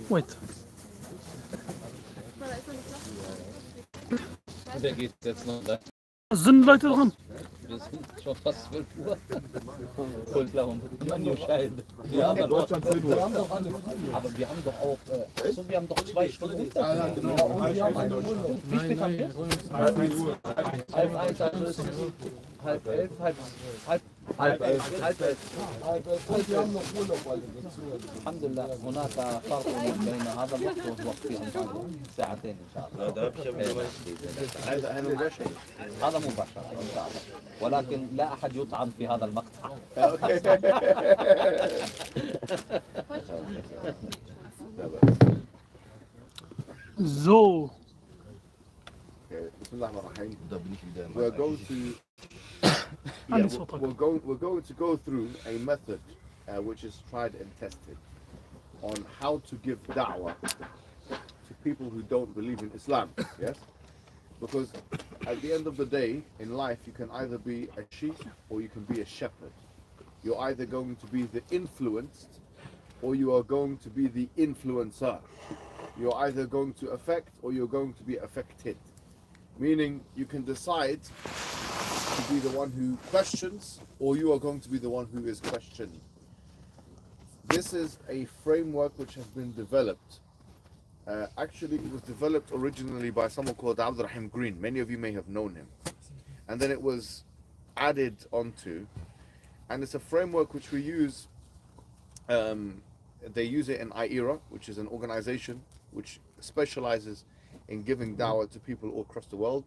Wait. Wer geht jetzt noch da? Sind Leute dran? Wir sind schon fast 12 Uhr. Voll Clown. Wir haben doch alle. Aber wir haben doch auch. Also wir haben doch 2 Stunden. Ja, genau. Und wir haben eine Stunde. Wie spät haben wir? Halb 1. Also ist es halb 11, halb 11. Wir haben noch Urlaub, weil wir dazu. الحمد لله هناك فرق بين هذا الوقت والوقت في أنطاليا ساعتين إن شاء الله. هذا مباشرة إن شاء الله ولكن لا أحد يطعن في هذا المقطع. So. We're going to we're going to go through a method which is tried and tested on how to give da'wah to people who don't believe in Islam. Yes, because at the end of the day in life you can either be a sheep or you can be a shepherd. You're either going to be the influenced or you are going to be the influencer. You're either going to affect or you're going to be affected. Meaning you can decide to be the one who questions or you are going to be the one who is questioned. This is a framework which has been developed. Actually, it was developed originally by someone called Abdul Green. Many of you may have known him. And then it was added onto. And it's a framework which we use. They use it in IERA, which is an organization which specializes in giving da'wah to people all across the world.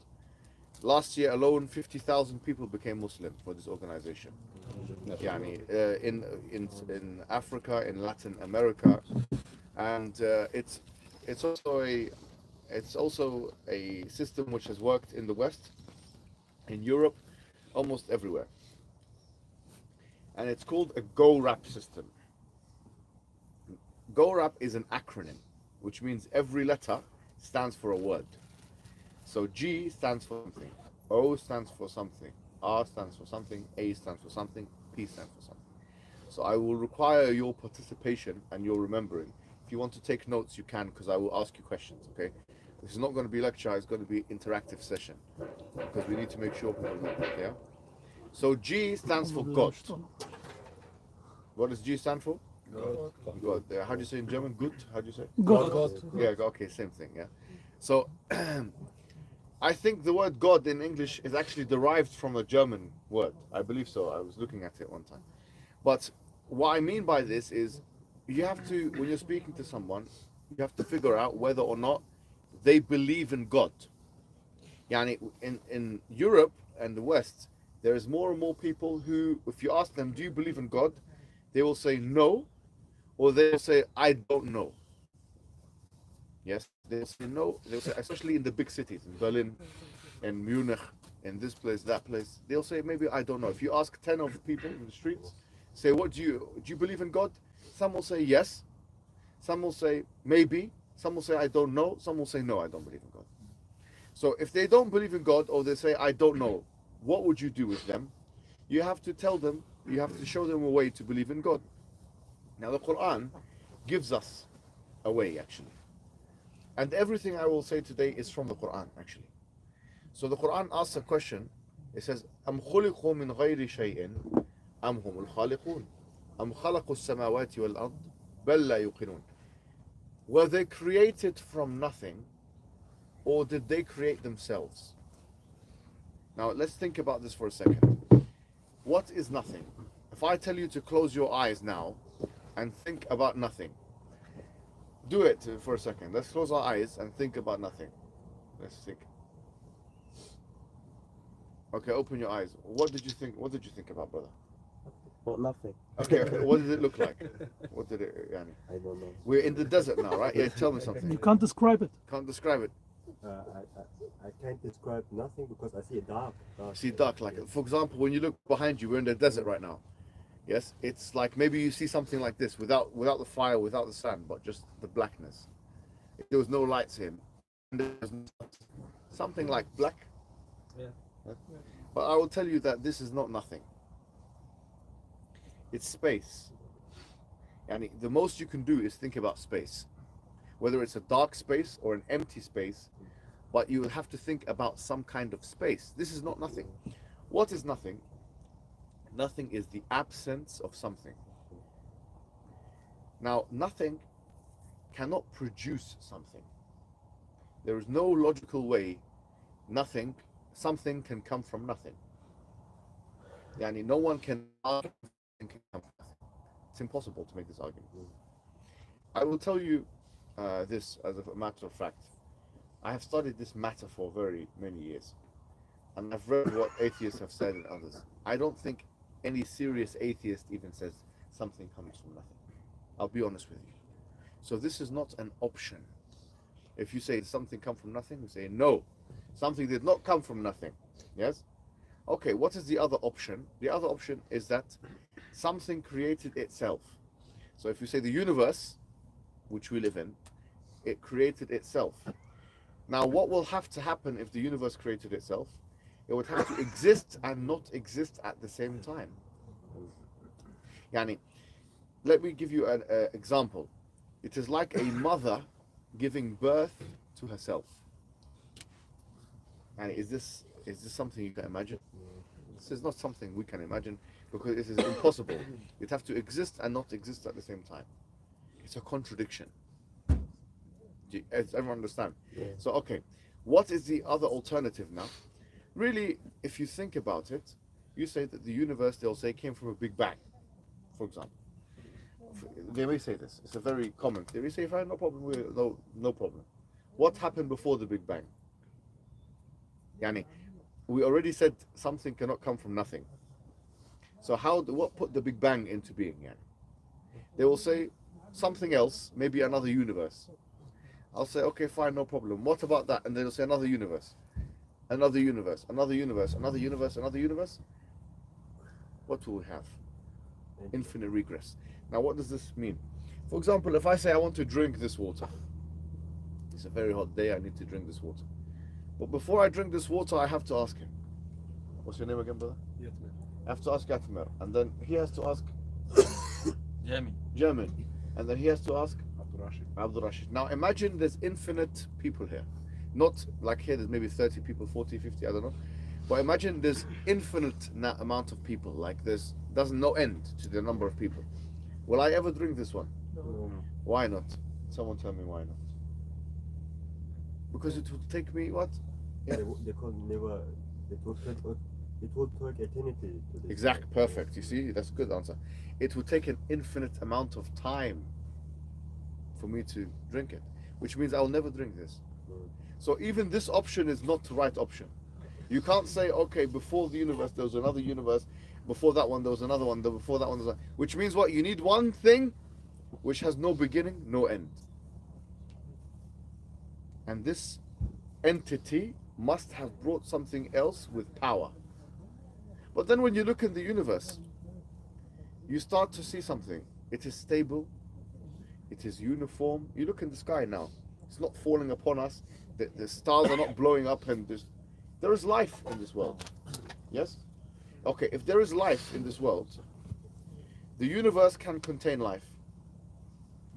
Last year alone, 50,000 people became Muslim for this organization. In Africa, in Latin America, and it's also a system which has worked in the West, in Europe, almost everywhere. And it's called a GoRap system. GoRap is an acronym, which means every letter stands for a word. So G stands for something, O stands for something, R stands for something, A stands for something, P stands for something. So I will require your participation and your remembering. If you want to take notes, you can, because I will ask you questions, okay? This is not going to be lecture, it's going to be interactive session, because we need to make sure people know, yeah? So G stands for God. What does G stand for? God. God. How do you say in German? Good? How do you say? God. Yeah, okay, same thing, yeah. So, I think the word God in English is actually derived from a German word. I believe so. I was looking at it one time. But what I mean by this is, you have to, when you're speaking to someone, you have to figure out whether or not they believe in God. Yani, in Europe and the West, there is more and more people who, if you ask them, do you believe in God? They will say no, or they'll say, I don't know. Yes, they'll say no, they'll say, especially in the big cities, in Berlin, in Munich, in this place, that place, they'll say, maybe I don't know. If you ask 10 of people in the streets, say, what do you believe in God? Some will say yes, some will say maybe, some will say I don't know, some will say no, I don't believe in God. So if they don't believe in God, or they say I don't know, what would you do with them? You have to tell them, you have to show them a way to believe in God. Now the Quran gives us a way, actually. And everything I will say today is from the Quran, actually. So the Quran asks a question. It says, أَمْ خُلِقُوا مِنْ غَيْرِ شَيْءٍ أَمْ هُمُ الْخَالِقُونَ أَمْ خَلَقُوا السَّمَاوَاتِ وَالْأَرْضِ بَلْ لَا يُوقِنُونَ. Were they created from nothing, or did they create themselves? Now let's think about this for a second. What is nothing? If I tell you to close your eyes now and think about nothing, do it for a second. Let's close our eyes and think about nothing. Let's think. Okay, open your eyes. What did you think? What did you think about, brother? Well, nothing. Okay, what did it look like? What did it, Yani? I don't know. We're in the desert now, right? Yeah, tell me something. You can't describe it. Can't describe it. I can't describe nothing because I see it dark. See dark, like, for example, when you look behind you, we're in the desert right now. Yes, it's like maybe you see something like this without the fire, without the sun, but just the blackness. If there was no lights in, there's something like black. Yeah. But I will tell you that this is not nothing. It's space. And the most you can do is think about space. whether it's a dark space or an empty space, but you have to think about some kind of space. This is not nothing. What is nothing? Nothing is the absence of something. Now, nothing cannot produce something. There is no logical way something can come from nothing. Yani, no one can argue something can come from nothing. It's impossible to make this argument. I will tell you this as a matter of fact. I have studied this matter for very many years, and I've read what atheists have said and others. I don't think any serious atheist even says something comes from nothing. I'll be honest with you. So this is not an option. If you say something come from nothing, we say no, something did not come from nothing. Yes? Okay, what is the other option? The other option is that something created itself. So if you say the universe, which we live in, it created itself. Now, what will have to happen if the universe created itself? It would have to exist and not exist at the same time. Yani, let me give you an example. It is like a mother giving birth to herself. And is this something you can imagine? This is not something we can imagine because it is impossible. It have to exist and not exist at the same time. It's a contradiction. Does everyone understand? Yeah. So, okay, what is the other alternative now? Really, if you think about it, you say that the universe, they'll say, came from a big bang, for example. They may say this. It's a very common theory. Say, fine, no problem, no problem. What happened before the Big Bang? Yani, we already said something cannot come from nothing. So what put the Big Bang into being? Yani? They will say something else, maybe another universe. I'll say, okay, fine, no problem. What about that? And then they'll say another universe, another universe, another universe, another universe, another universe. What will we have? Infinite regress. Now, what does this mean? For example, if I say I want to drink this water, it's a very hot day, I need to drink this water. But before I drink this water, I have to ask him. What's your name again, brother? Yatmer. I have to ask Yatmer. And then he has to ask German. And then he has to ask Abdul Rashid. Now imagine there's infinite people here. Not like here there's maybe 30 people, 40, 50, I don't know. But imagine there's infinite amount of people. Like there's no end to the number of people. Will I ever drink this one? No. Why not? Someone tell me why not. Because it would take me what? Yeah. They call never. It would take eternity to this. Exact, perfect. You see, that's a good answer. It would take an infinite amount of time for me to drink it, which means I'll never drink this. So even this option is not the right option. You can't say, okay, before the universe there was another universe, before that one there was another one, before that one there was which means what? You need one thing which has no beginning, no end. And this entity must have brought something else with power. But then when you look in the universe, you start to see something. It is stable, it is uniform. You look in the sky now, it's not falling upon us, the stars are not blowing up, and there is life in this world. Yes? Okay, if there is life in this world, the universe can contain life.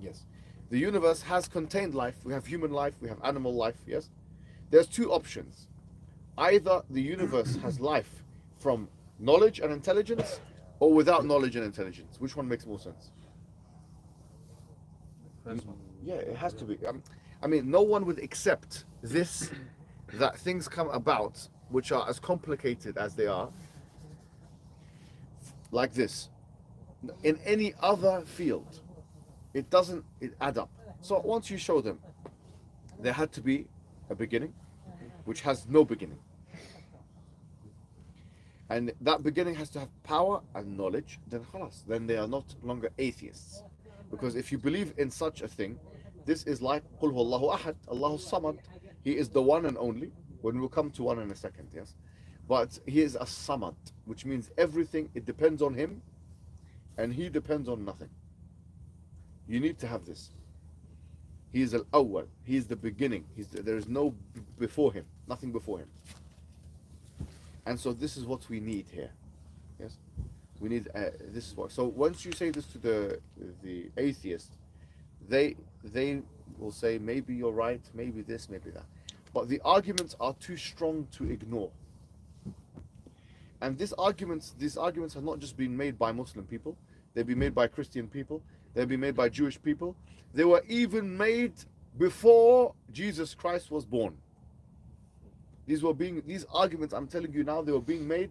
Yes. The universe has contained life. We have human life, we have animal life, yes? There's two options. Either the universe has life from knowledge and intelligence, or without knowledge and intelligence. Which one makes more sense? Yeah, it has to be. I mean, no one would accept this, that things come about which are as complicated as they are, like this. In any other field, it doesn't add up. So once you show them, there had to be a beginning, which has no beginning. And that beginning has to have power and knowledge, then khalas, then they are not longer atheists. Because if you believe in such a thing, this is like Qul huwallahu ahad, Allahu samad. He is the one and only. When we'll come to one in a second, yes. But he is a samad, which means everything, it depends on him, and he depends on nothing. You need to have this. He is al-awwal, he is the beginning. There is no before him, nothing before him. And so this is what we need here. Yes, we need this is what. So once you say this to the atheist, they will say, maybe you're right, maybe this, maybe that. But the arguments are too strong to ignore. And these arguments have not just been made by Muslim people, they've been made by Christian people, they've been made by Jewish people. They were even made before Jesus Christ was born. These arguments, I'm telling you now, they were being made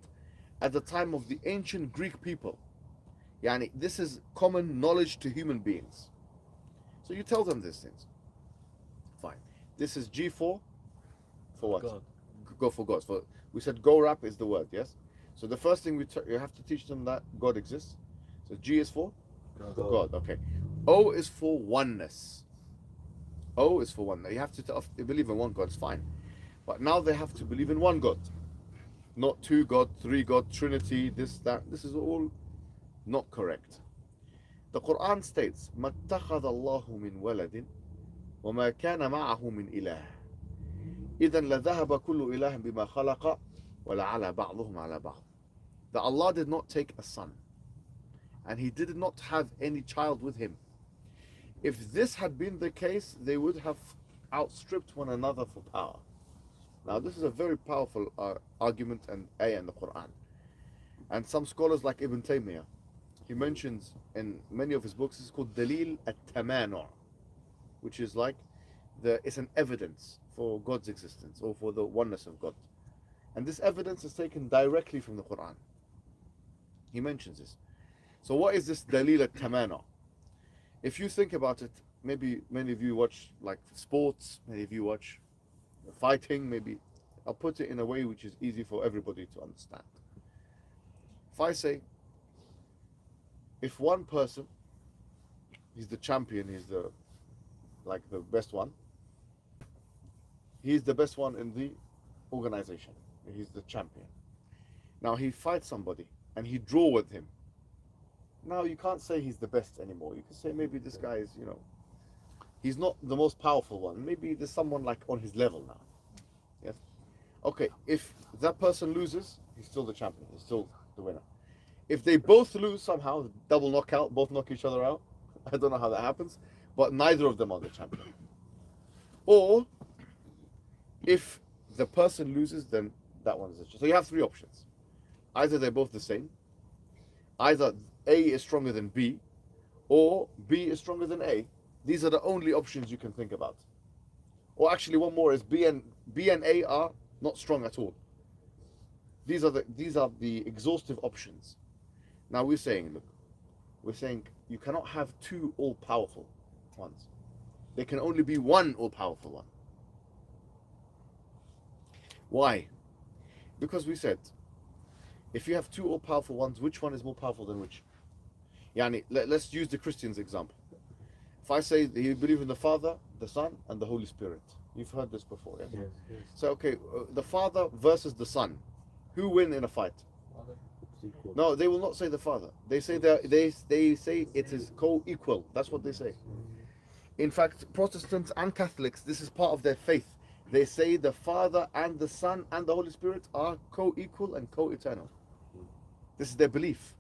at the time of the ancient Greek people. Yani, this is common knowledge to human beings. So you tell them these things. Fine. This is G4 for what? God. Go for God. We said go rap is the word, yes? So the first thing you have to teach them that God exists. So G is for God. Okay. O is for oneness. O is for oneness. You have to believe in one God, it's fine. But now they have to believe in one God. Not two God, three God, Trinity, this, that. This is all not correct. The Quran states, مَا اتَّخَذَ اللَّهُ مِنْ وَلَدٍ وَمَا كَانَ مَعَهُ مِنْ إِلَهٍ إِذًا لَذَهَبَ كُلُّ إِلَهٍ بِمَا خَلَقَ وَلَعَلَى بَعْضُهُمْ عَلَى بَعْضٍ. That Allah did not take a son, and He did not have any child with Him. If this had been the case, they would have outstripped one another for power. Now this is a very powerful argument and ayah in the Quran. And some scholars like Ibn Taymiyyah, he mentions in many of his books, it's called Dalil at-Tamanu', which is like it's an evidence for God's existence or for the oneness of God. And this evidence is taken directly from the Quran. He mentions this. So what is this Dalil at-Tamanu'? If you think about it, maybe many of you watch like sports, many of you watch fighting, maybe I'll put it in a way which is easy for everybody to understand. If I say, if one person, he's the champion, he's the best one, he's the best one in the organization, he's the champion. Now he fights somebody and he draw with him. Now you can't say he's the best anymore. You can say maybe this guy is, he's not the most powerful one. Maybe there's someone like on his level now. Yes. Okay, if that person loses, he's still the champion, he's still the winner. If they both lose somehow, double knockout, both knock each other out, I don't know how that happens, but neither of them are the champion. Or if the person loses, then that one is the champion. So you have three options. Either they're both the same, either A is stronger than B, or B is stronger than A. These are the only options you can think about. Or actually one more is B and A are not strong at all. These are the exhaustive options. Now we're saying you cannot have two all-powerful ones. There can only be one all-powerful one. Why? Because we said, if you have two all-powerful ones, which one is more powerful than which? Yani, let's use the Christians example. If I say you believe in the Father, the Son, and the Holy Spirit. You've heard this before, yes? Yes. So, okay, the Father versus the Son. Who win in a fight? No, they will not say the Father. They say they say it is co-equal. That's what they say. In fact, Protestants and Catholics, this is part of their faith. They say the Father and the Son and the Holy Spirit are co-equal and co-eternal. This is their belief.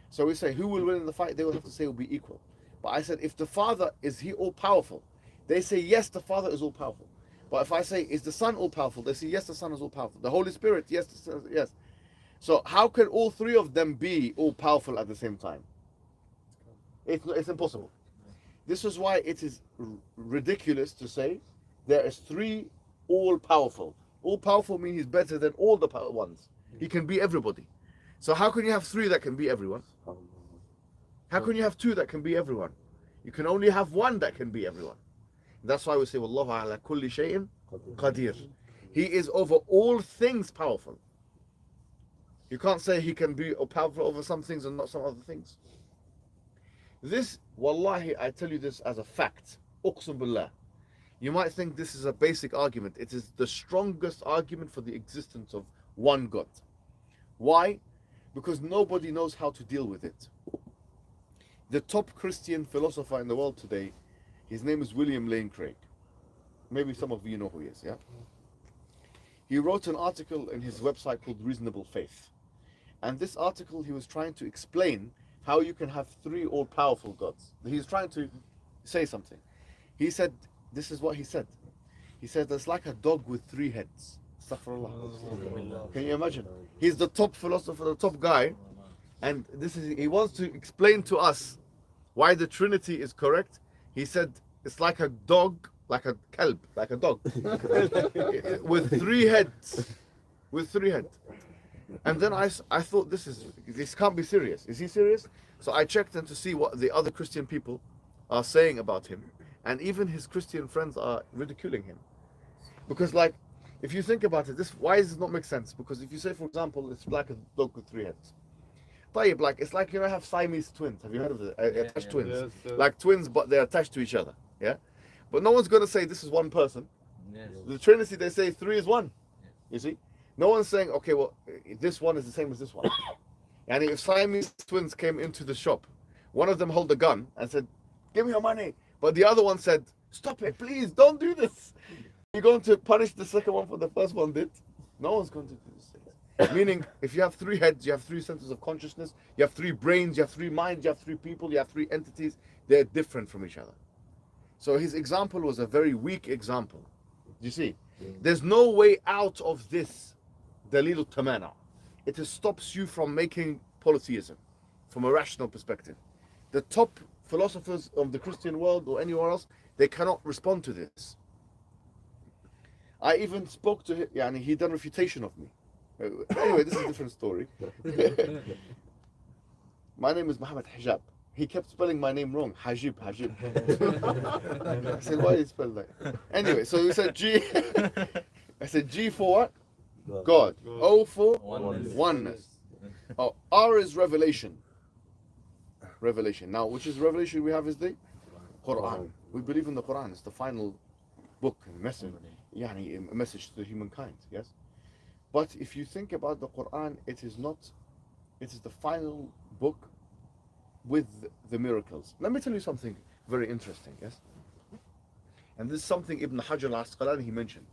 So we say, who will win in the fight? They will have to say it will be equal. But I said, if the Father, is He all-powerful? They say, yes, the Father is all-powerful. But if I say, is the Son all-powerful? They say, yes, the Son is all-powerful. The Holy Spirit, yes, the Son, yes. So how can all three of them be all-powerful at the same time? It's impossible. This is why it is ridiculous to say there is three all-powerful. All-powerful means He's better than all the ones. He can be everybody. So how can you have three that can be everyone? How can you have two that can be everyone? You can only have one that can be everyone. That's why we say, Wallahu ala kulli shay'in qadir. He is over all things powerful. You can't say He can be powerful over some things and not some other things. This, wallahi, I tell you this as a fact. Uqsum billah. You might think this is a basic argument. It is the strongest argument for the existence of one God. Why? Because nobody knows how to deal with it. The top Christian philosopher in the world today, his name is William Lane Craig. Maybe some of you know who he is, yeah? He wrote an article in his website called Reasonable Faith. And this article, he was trying to explain how you can have three all-powerful gods. He's trying to say something. He said, this is what he said. He said, it's like a dog with 3 heads. Astaghfirullah. Can you imagine? He's the top philosopher, the top guy, and he wants to explain to us why the Trinity is correct. He said, it's like a dog, like a kalb, like a dog, with 3 heads. With 3 heads. And then I thought, this can't be serious. Is he serious? So I checked in to see what the other Christian people are saying about him. And even his Christian friends are ridiculing him. Because like, if you think about it, why does it not make sense? Because if you say, for example, it's like a dog with 3 heads. Like, it's like, you know, have Siamese twins. Have you heard of it? Attached twins. Yes, like twins, but they're attached to each other. Yeah? But no one's going to say this is one person. Yes. The Trinity, they say 3 is 1. You see? No one's saying, okay, well, this one is the same as this one. And if Siamese twins came into the shop, one of them held a gun and said, give me your money. But the other one said, stop it, please, don't do this. You're going to punish the second one for the first one did? No one's going to do this. Meaning, if you have 3 heads, you have 3 centers of consciousness, you have 3 brains, you have 3 minds, you have 3 people, you have 3 entities, they're different from each other. So his example was a very weak example. You see, there's no way out of this dalil tamana. It stops you from making polytheism from a rational perspective. The top philosophers of the Christian world or anywhere else, they cannot respond to this. I even spoke to him, and he done refutation of me. Anyway, this is a different story. My name is Mohamed Hijab. He kept spelling my name wrong. Hajib. I said, why did you spell that? Anyway, so he said G. I said G for what? God. O for oneness. Oh, R is revelation. Revelation. Now, which is revelation we have is the Quran. We believe in the Quran. It's the final book and message. Yani, a message to humankind. Yes. But if you think about the Quran, it is the final book with the miracles. Let me tell you something very interesting, yes? And this is something Ibn Hajar al-Asqalani he mentioned.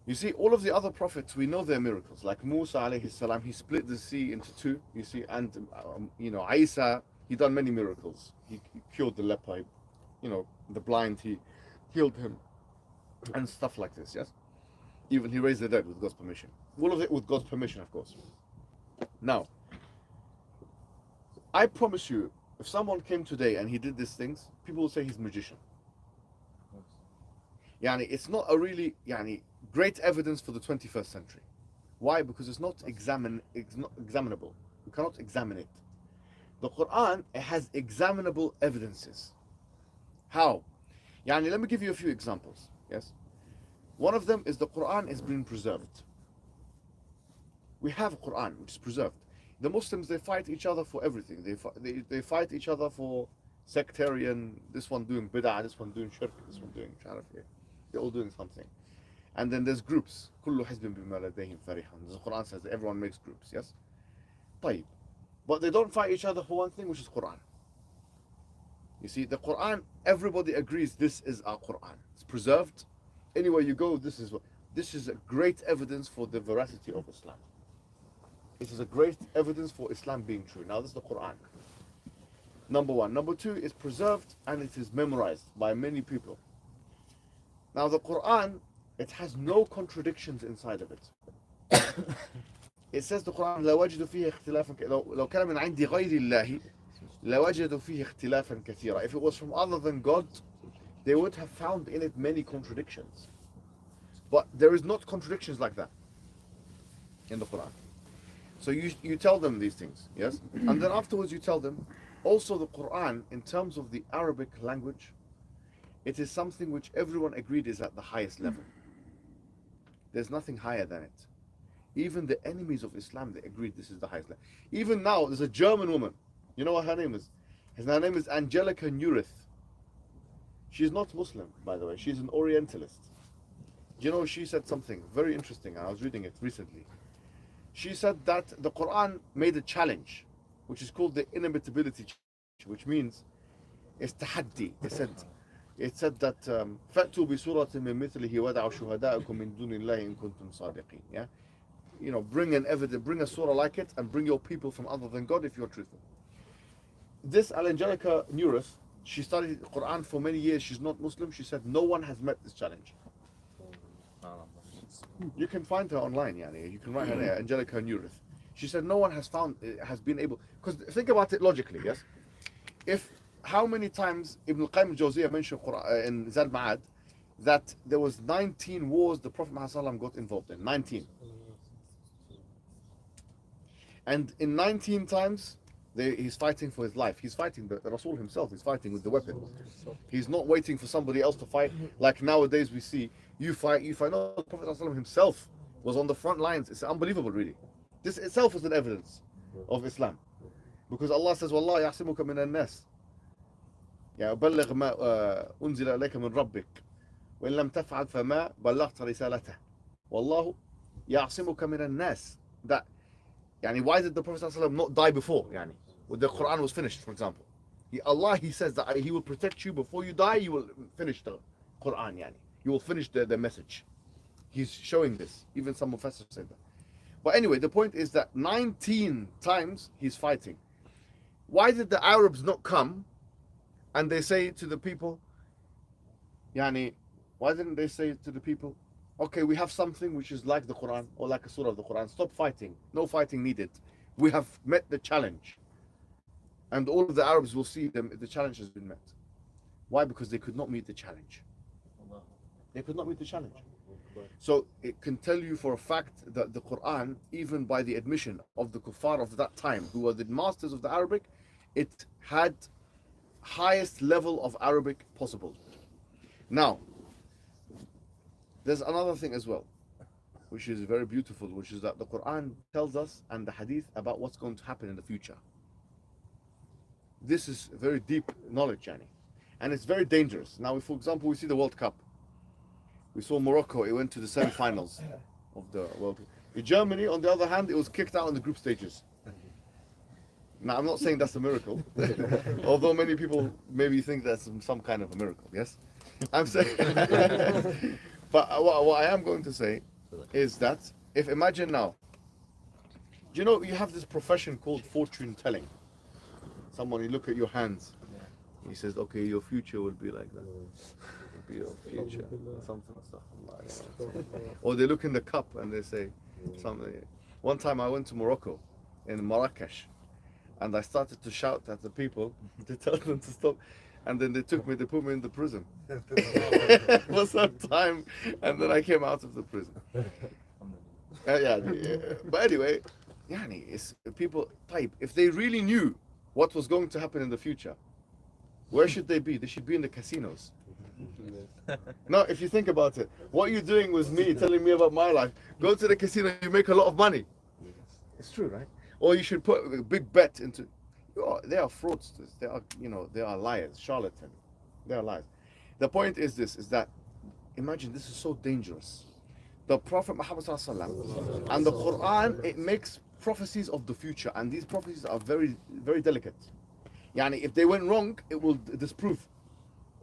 You see, all of the other prophets, we know their miracles. Like Musa alayhi salam, he split the sea into 2, you see, and you know, Isa, he done many miracles. He cured the leper, you know, the blind, he healed him, and stuff like this, yes? Even he raised the dead with God's permission. All of it with God's permission, of course. Now, I promise you, if someone came today and he did these things, people will say he's a magician. Yani, it's not a really great evidence for the 21st century. Why? Because it's not examinable. You cannot examine it. The Quran, it has examinable evidences. How? Yani, let me give you a few examples. Yes. One of them is the Quran is being preserved. We have a Quran which is preserved. The Muslims, they fight each other for everything. They fight each other for sectarian, this one doing bid'ah, this one doing shirk, this one doing sharafiyah. They're all doing something. And then there's groups. كل حزب بما لديهم فرحون. The Quran says that everyone makes groups, yes? طيب. But they don't fight each other for one thing, which is Quran. You see, the Quran, everybody agrees this is our Quran. It's preserved. Anywhere you go, this is a great evidence for the veracity of Islam. It is a great evidence for Islam being true. Now, this is the Quran. Number 1. Number 2, it's preserved and it is memorized by many people. Now, the Quran, it has no contradictions inside of it. It says the Quran, لَوَجْدُ فِيهِ اخْتِلَافًا لو كان من عند غير الله لَوَجْدُ فِيهِ اخْتِلَافًا كَثِيرًا. If it was from other than God, they would have found in it many contradictions. But there is not contradictions like that in the Quran. So you tell them these things, yes? And then afterwards you tell them, also the Quran, in terms of the Arabic language, it is something which everyone agreed is at the highest level. There's nothing higher than it. Even the enemies of Islam, they agreed this is the highest level. Even now, there's a German woman. You know what her name is? Her name is Angelica Neurith. She's not Muslim, by the way. She's an Orientalist. You know, she said something very interesting. I was reading it recently. She said that the Quran made a challenge, which is called the inimitability challenge, which means it's tahaddi. It said that فَأْتُوا بِسُورَةٍ مِّن مِثْلِهِ وَدَعُوا شُهَدَاءَكُم مِّن دُونِ اللَّهِ إِن كُنتُمْ صَادِقِينَ. Yeah, you know, bring a surah like it, and bring your people from other than God if you're truthful. This Angelica Neurith, She studied Quran for many years. She's not Muslim. She said no one has met this challenge. You can find her online, yani. You can write her name, Angelica Nurith. She said no one has been able. Because think about it logically, yes. If how many times Ibn al-Qayyim al-Jawziyah mentioned in Zad Ma'ad that there was 19 wars the Prophet Muhammad got involved in. 19. And in 19 times, he's fighting for his life. He's fighting, the Rasul himself is fighting with the weapon. He's not waiting for somebody else to fight. Like nowadays we see, you fight. No, the Prophet himself was on the front lines. It's unbelievable, really. This itself is an evidence of Islam. Because Allah says, Wallah ya'asimuka min al-nas. Ya balligh ma unzila alayka min rabbik. Wa in lam taf'al fama ballaghta risalatah. Wallahu ya'asimuka min al-nas. That, yani, why did the Prophet ﷺ not die before? Yani, when the Quran was finished, for example. Allah, he says that he will protect you before you die. You will finish the Quran. Yani. You will finish the message. He's showing this. Even some professors said that. But anyway, the point is that 19 times he's fighting. Why did the Arabs not come and they say to the people, yani, why didn't they say to the people, okay, we have something which is like the Quran or like a surah of the Quran. Stop fighting. No fighting needed. We have met the challenge. And all of the Arabs will see the challenge has been met. Why? Because they could not meet the challenge. They could not meet the challenge. So it can tell you for a fact that the Quran, even by the admission of the kuffar of that time, who were the masters of the Arabic, it had highest level of Arabic possible. Now, there's another thing as well, which is very beautiful, which is that the Quran tells us and the Hadith about what's going to happen in the future. This is very deep knowledge, Yani. And it's very dangerous. Now, for example, we see the World Cup. We saw Morocco, it went to the semi-finals of the World Cup. In Germany, on the other hand, it was kicked out in the group stages. Now, I'm not saying that's a miracle, although many people maybe think that's some kind of a miracle, yes? I'm saying, but what I am going to say is that, if imagine now, you know, you have this profession called fortune telling. Someone, you look at your hands, he says, okay, your future will be like that. Be your future, something, or they look in the cup and they say something. One time I went to Morocco, in Marrakesh, and I started to shout at the people to tell them to stop, and then they put me in the prison for some time, and then I came out of the prison. But anyway, yani, it's people type, if they really knew what was going to happen in the future, where should they be? They should be in the casinos. No, if you think about it, what you're doing with me, telling me about my life, go to the casino, you make a lot of money. It's true, right? Or you should put a big bet into. They are fraudsters. They are, they are liars, charlatans. They are liars. The point is this: is that, imagine, this is so dangerous. The Prophet Muhammad ﷺ and the Quran, it makes prophecies of the future, and these prophecies are very, very delicate. Yani, if they went wrong, it will disprove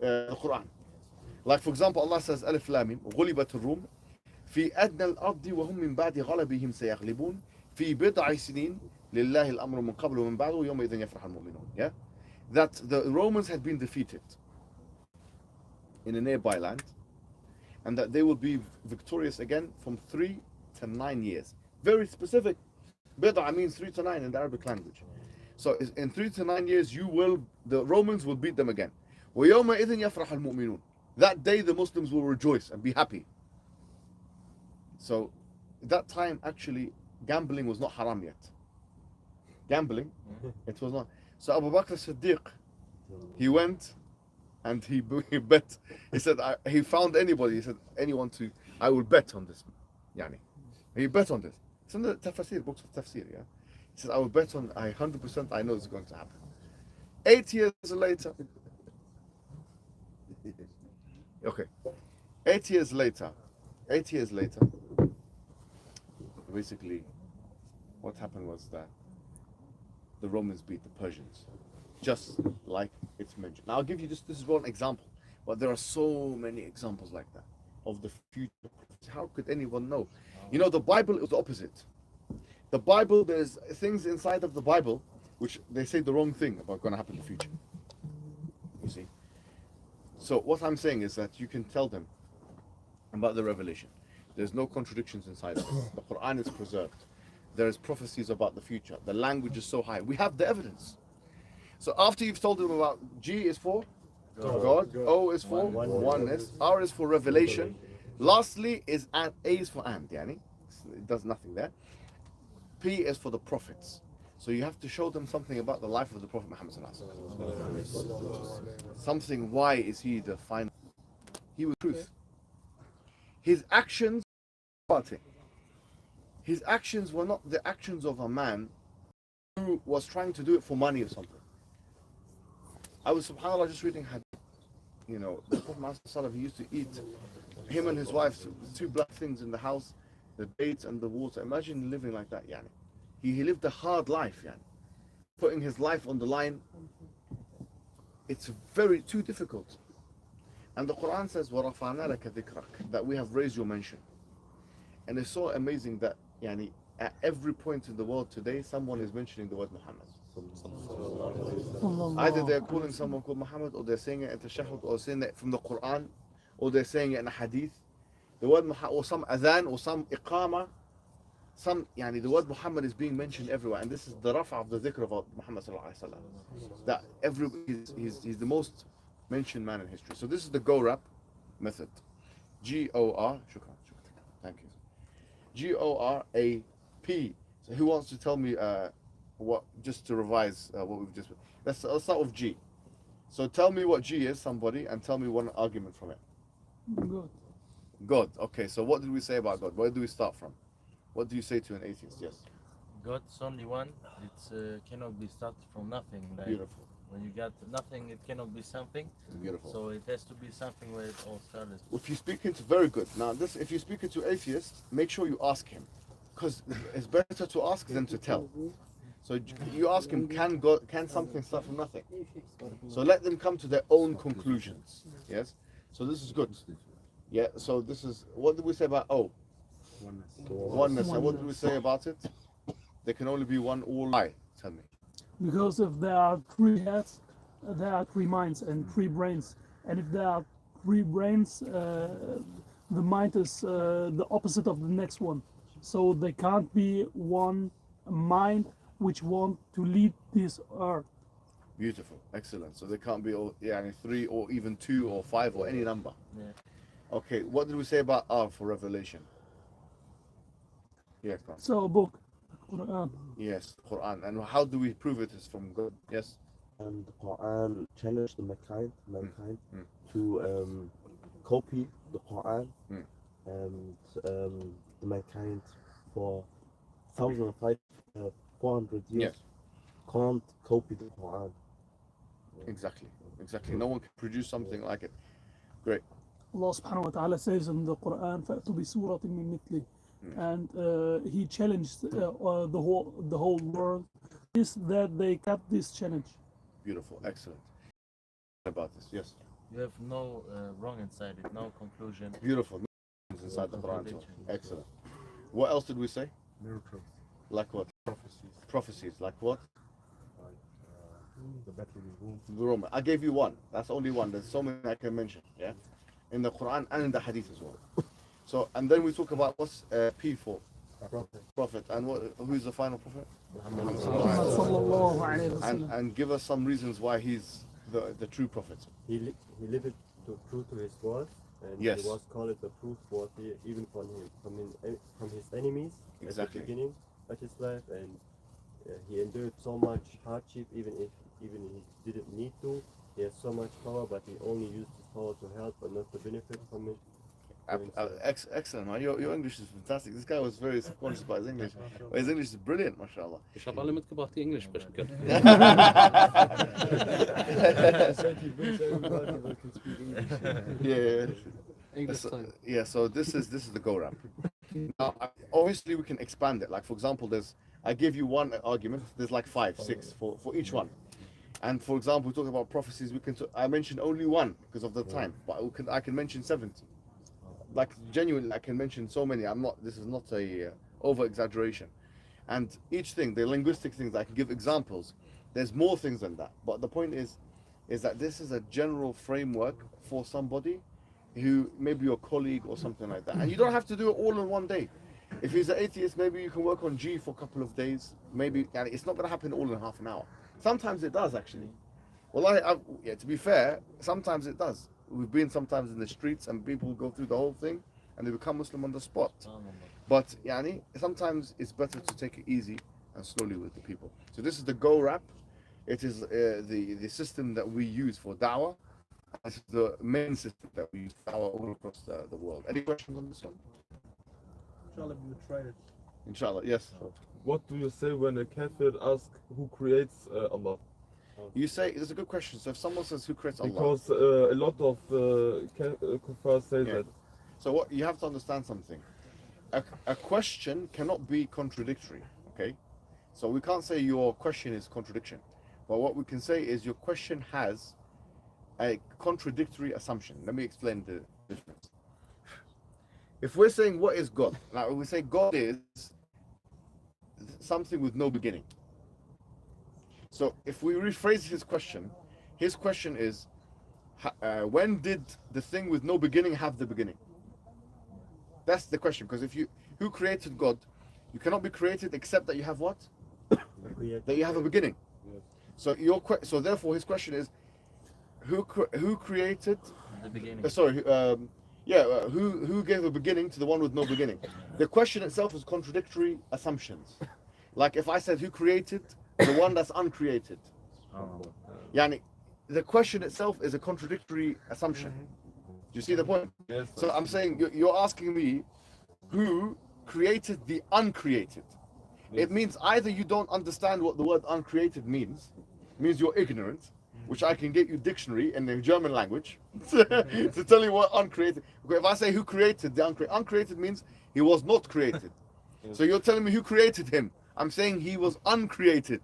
the Quran. Like, for example, Allah says, Alif Lam Mim, غُلِبَتِ الرُّومُ فِي أَدْنَى الْأَرْضِ وَهُمْ مِنْ بَعْدِ غَلَبِهِمْ سَيَغْلِبُونَ فِي بِضْعِ سِنِينَ لِلَّهِ الْأَمْرُ مِنْ قَبْلُ وَمِنْ بَعْدُ وَيَوْمَئِذٍ يَفْرَحُ الْمُؤْمِنُونَ. Yeah? That the Romans had been defeated in a nearby land, and that they will be victorious again from 3 to 9 years. Very specific. Bid'a means 3 to 9 in the Arabic language. So in 3 to 9 years, the Romans will beat them again. وَيَوْمَئِذٍ يَفْرَحُ الْمُؤْمِنُونَ. That day the Muslims will rejoice and be happy. So that time, actually, gambling was not haram yet. Gambling, it was not. So Abu Bakr Siddiq, he went and he bet. He said, he found anybody. He said, I will bet on this. Yani. He bet on this. It's in the tafsir, books of tafsir. Yeah. He said, I will bet on, 100% I know it's going to happen. 8 years later, okay, 8 years later, basically, what happened was that the Romans beat the Persians, just like it's mentioned. Now I'll give you this is one example, but there are so many examples like that of the future. How could anyone know? The Bible is the opposite. The Bible, there's things inside of the Bible which they say the wrong thing about going to happen in the future. You see? So what I'm saying is that you can tell them about the revelation. There's no contradictions inside of it. The Quran is preserved. There is prophecies about the future. The language is so high. We have the evidence. So after you've told them about G is for God, O is for oneness, R is for revelation. Lastly is A is for and, yani. It does nothing there. P is for the prophets. So you have to show them something about the life of the Prophet Muhammad sallallahu alaihi wasallam. Something, why is he the final? He was truth. His actions, his actions were not the actions of a man who was trying to do it for money or something. I was, subhanAllah, just reading hadith. You know, the Prophet Muhammad sallallahu alaihi wasallam, he used to eat, him and his wife, two black things in the house, the dates and the water. Imagine living like that, yani. He lived a hard life, yani. Putting his life on the line, it's too difficult. And the Quran says, وَرَفَعْنَا لَكَ ذِكْرَكَ, that we have raised your mention. And it's so amazing that, yani, at every point in the world today, someone is mentioning the word Muhammad. Either they're calling someone called Muhammad, or they're saying it in tashahhud, or saying it from the Quran, or they're saying it in a hadith. The word Muhammad, or some adhan, or some iqama, the word Muhammad is being mentioned everywhere, and this is the rafa of the dhikr of Muhammad sallallahu alaihi wasallam. That he's the most mentioned man in history. So this is the go-rap method. G-O-R, shukran, thank you. G-O-R-A-P. So who wants to tell me what, just to revise what we've just, let's start with G. So tell me what G is, somebody, and tell me one argument from it. God. God, okay, so what did we say about God? Where do we start from? What do you say to an atheist? Yes. God's only one. It cannot be started from nothing. Like Beautiful. when you got nothing, it cannot be something. Beautiful. So it has to be something where it all started. If you speak into, very good. Now this, if you speak into atheists, make sure you ask him, because it's better to ask than to tell. So you ask him, can something start from nothing? So let them come to their own conclusions. Yes. So this is good. Yeah. So this is, what did we say about O? Oneness. And what did we say about it? There can only be one all I. Tell me. Because if there are three heads, there are three minds and three brains. And if there are three brains, the mind is the opposite of the next one. So there can't be one mind which want to lead this earth. Beautiful. Excellent. So there can't be all, three or even two or five or any number. Yeah. Okay. What did we say about R for revelation? Yes. So a book, Quran. Yes, Quran. And how do we prove it is from God? Yes. And the Quran challenged the mankind to copy the Quran, and the mankind for 1,400 years Yes. can't copy the Quran. Exactly. No one can produce something like it. Great. Allah subhanahu wa ta'ala says in the Quran, فَأْتُوا بِسُورَةٍ مِّن مِثْلِهِ. And he challenged the whole world. Is that they cut this challenge. Beautiful. Excellent. About this. Yes. You have no wrong inside it, no conclusion. Beautiful. Inside the Quran. Excellent. What else did we say? Miracles, Like what? Prophecies. Like what? like the battle in Rome. The Roman. I gave you one. That's only one. There's so many I can mention. Yeah. In the Quran and in the Hadith as well. So, and then we talk about what's P for? Prophet. And who's the final prophet? Muhammad sallallahu alayhi wa sallam. And give us some reasons why he's the true prophet. He lived true to his word, and Yes. he was called the truthworthy even from his enemies Exactly. at the beginning of his life, and he endured so much hardship even he didn't need to. He has so much power, but he only used his power to help but not to benefit from it. Excellent, man. Your English is fantastic. This guy was very subconscious about his English. But his English is brilliant, mashallah. Ich habe alle mitgebracht, die Englisch sprechen können. Yeah. English So, time. yeah, so this is the go rap. Now, obviously, we can expand it. Like, for example, I gave you one argument. There's like 5, 6 for each one. And for example, we talk about prophecies. I mentioned only one because of the time, but I can mention 70. Like genuinely, I can mention so many. This is not a over exaggeration. And each thing, the linguistic things, I can give examples. There's more things than that. But the point is, is that this is a general framework for somebody who maybe your colleague or something like that. And you don't have to do it all in one day. If he's an atheist, maybe you can work on G for a couple of days. Maybe, and it's not going to happen all in half an hour. Sometimes it does, actually. Well, yeah, to be fair, sometimes it does. We've been sometimes in the streets and people go through the whole thing and they become Muslim on the spot. But sometimes it's better to take it easy and slowly with the people. So this is the Go Rap. It is the system that we use for da'wah. This is the main system that we use for da'wah all across the world. Any questions on this one? Inshallah, we will try it. Inshallah, yes. What do you say when a kafir asks who creates Allah? You say, it's a good question. So if someone says who creates Allah, Because a lot of kuffar say Yeah. that. so what you have to understand something. A question cannot be contradictory, okay? So we can't say your question is contradiction. But what we can say is your question has a contradictory assumption. Let me explain the difference. If we're saying what is God, now we say God is something with no beginning. So if we rephrase his question is, when did the thing with no beginning have the beginning? That's the question. Because who created God? You cannot be created except that you have what? That you have a beginning. So so therefore his question is, who created? The beginning. Who gave a beginning to the one with no beginning? The question itself is contradictory assumptions. Like if I said who created the one that's uncreated, yani the question itself is a contradictory assumption. Do you see the point? Yes. So I'm saying you're asking me who created the uncreated. It means either you don't understand what the word uncreated means you're ignorant, which I can get you dictionary in the German language to tell you what uncreated. Okay, if I say who created the uncreated, uncreated means he was not created. So you're telling me who created him. I'm saying he was uncreated.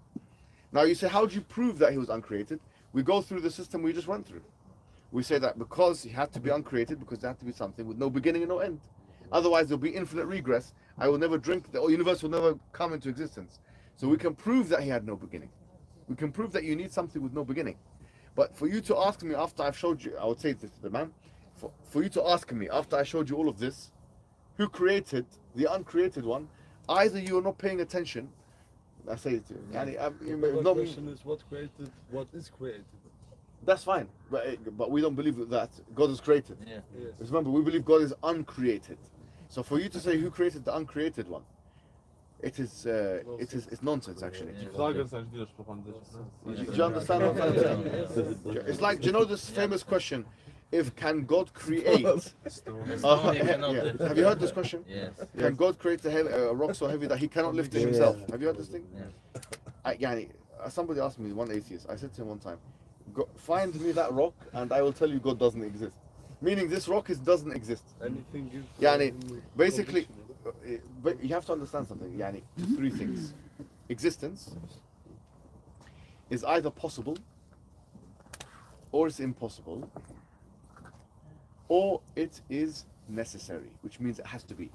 Now you say, how do you prove that he was uncreated? We go through the system we just went through. We say that because he had to be uncreated, because there had to be something with no beginning and no end. Otherwise there'll be infinite regress. I will never drink, the universe will never come into existence. So we can prove that he had no beginning. We can prove that you need something with no beginning. But for you to ask me after I've showed you, I would say this to the man, for you to ask me after I showed you all of this, who created the uncreated one, either you are not paying attention, I say it to you, The question is what created, what is created. that's fine, but we don't believe that God is created. Yeah. Yes. Because remember, we believe God is uncreated. So for you to say who created the uncreated one, it's nonsense actually. Die Frage ist ein Widerspruch an sich. Do you understand what I'm saying? It's like, do you know this famous question? If can God create? No, he cannot Yeah. lift Have you heard this question? Yes. Can God create a rock so heavy that he cannot lift it himself? Have you heard this thing? Yeah. Somebody asked me, one atheist, I said to him one time, find me that rock and I will tell you God doesn't exist. Meaning this rock doesn't exist. Anything is Basically, but you have to understand something. Three things. Existence is either possible, or it's impossible, or it is necessary, which means it has to be.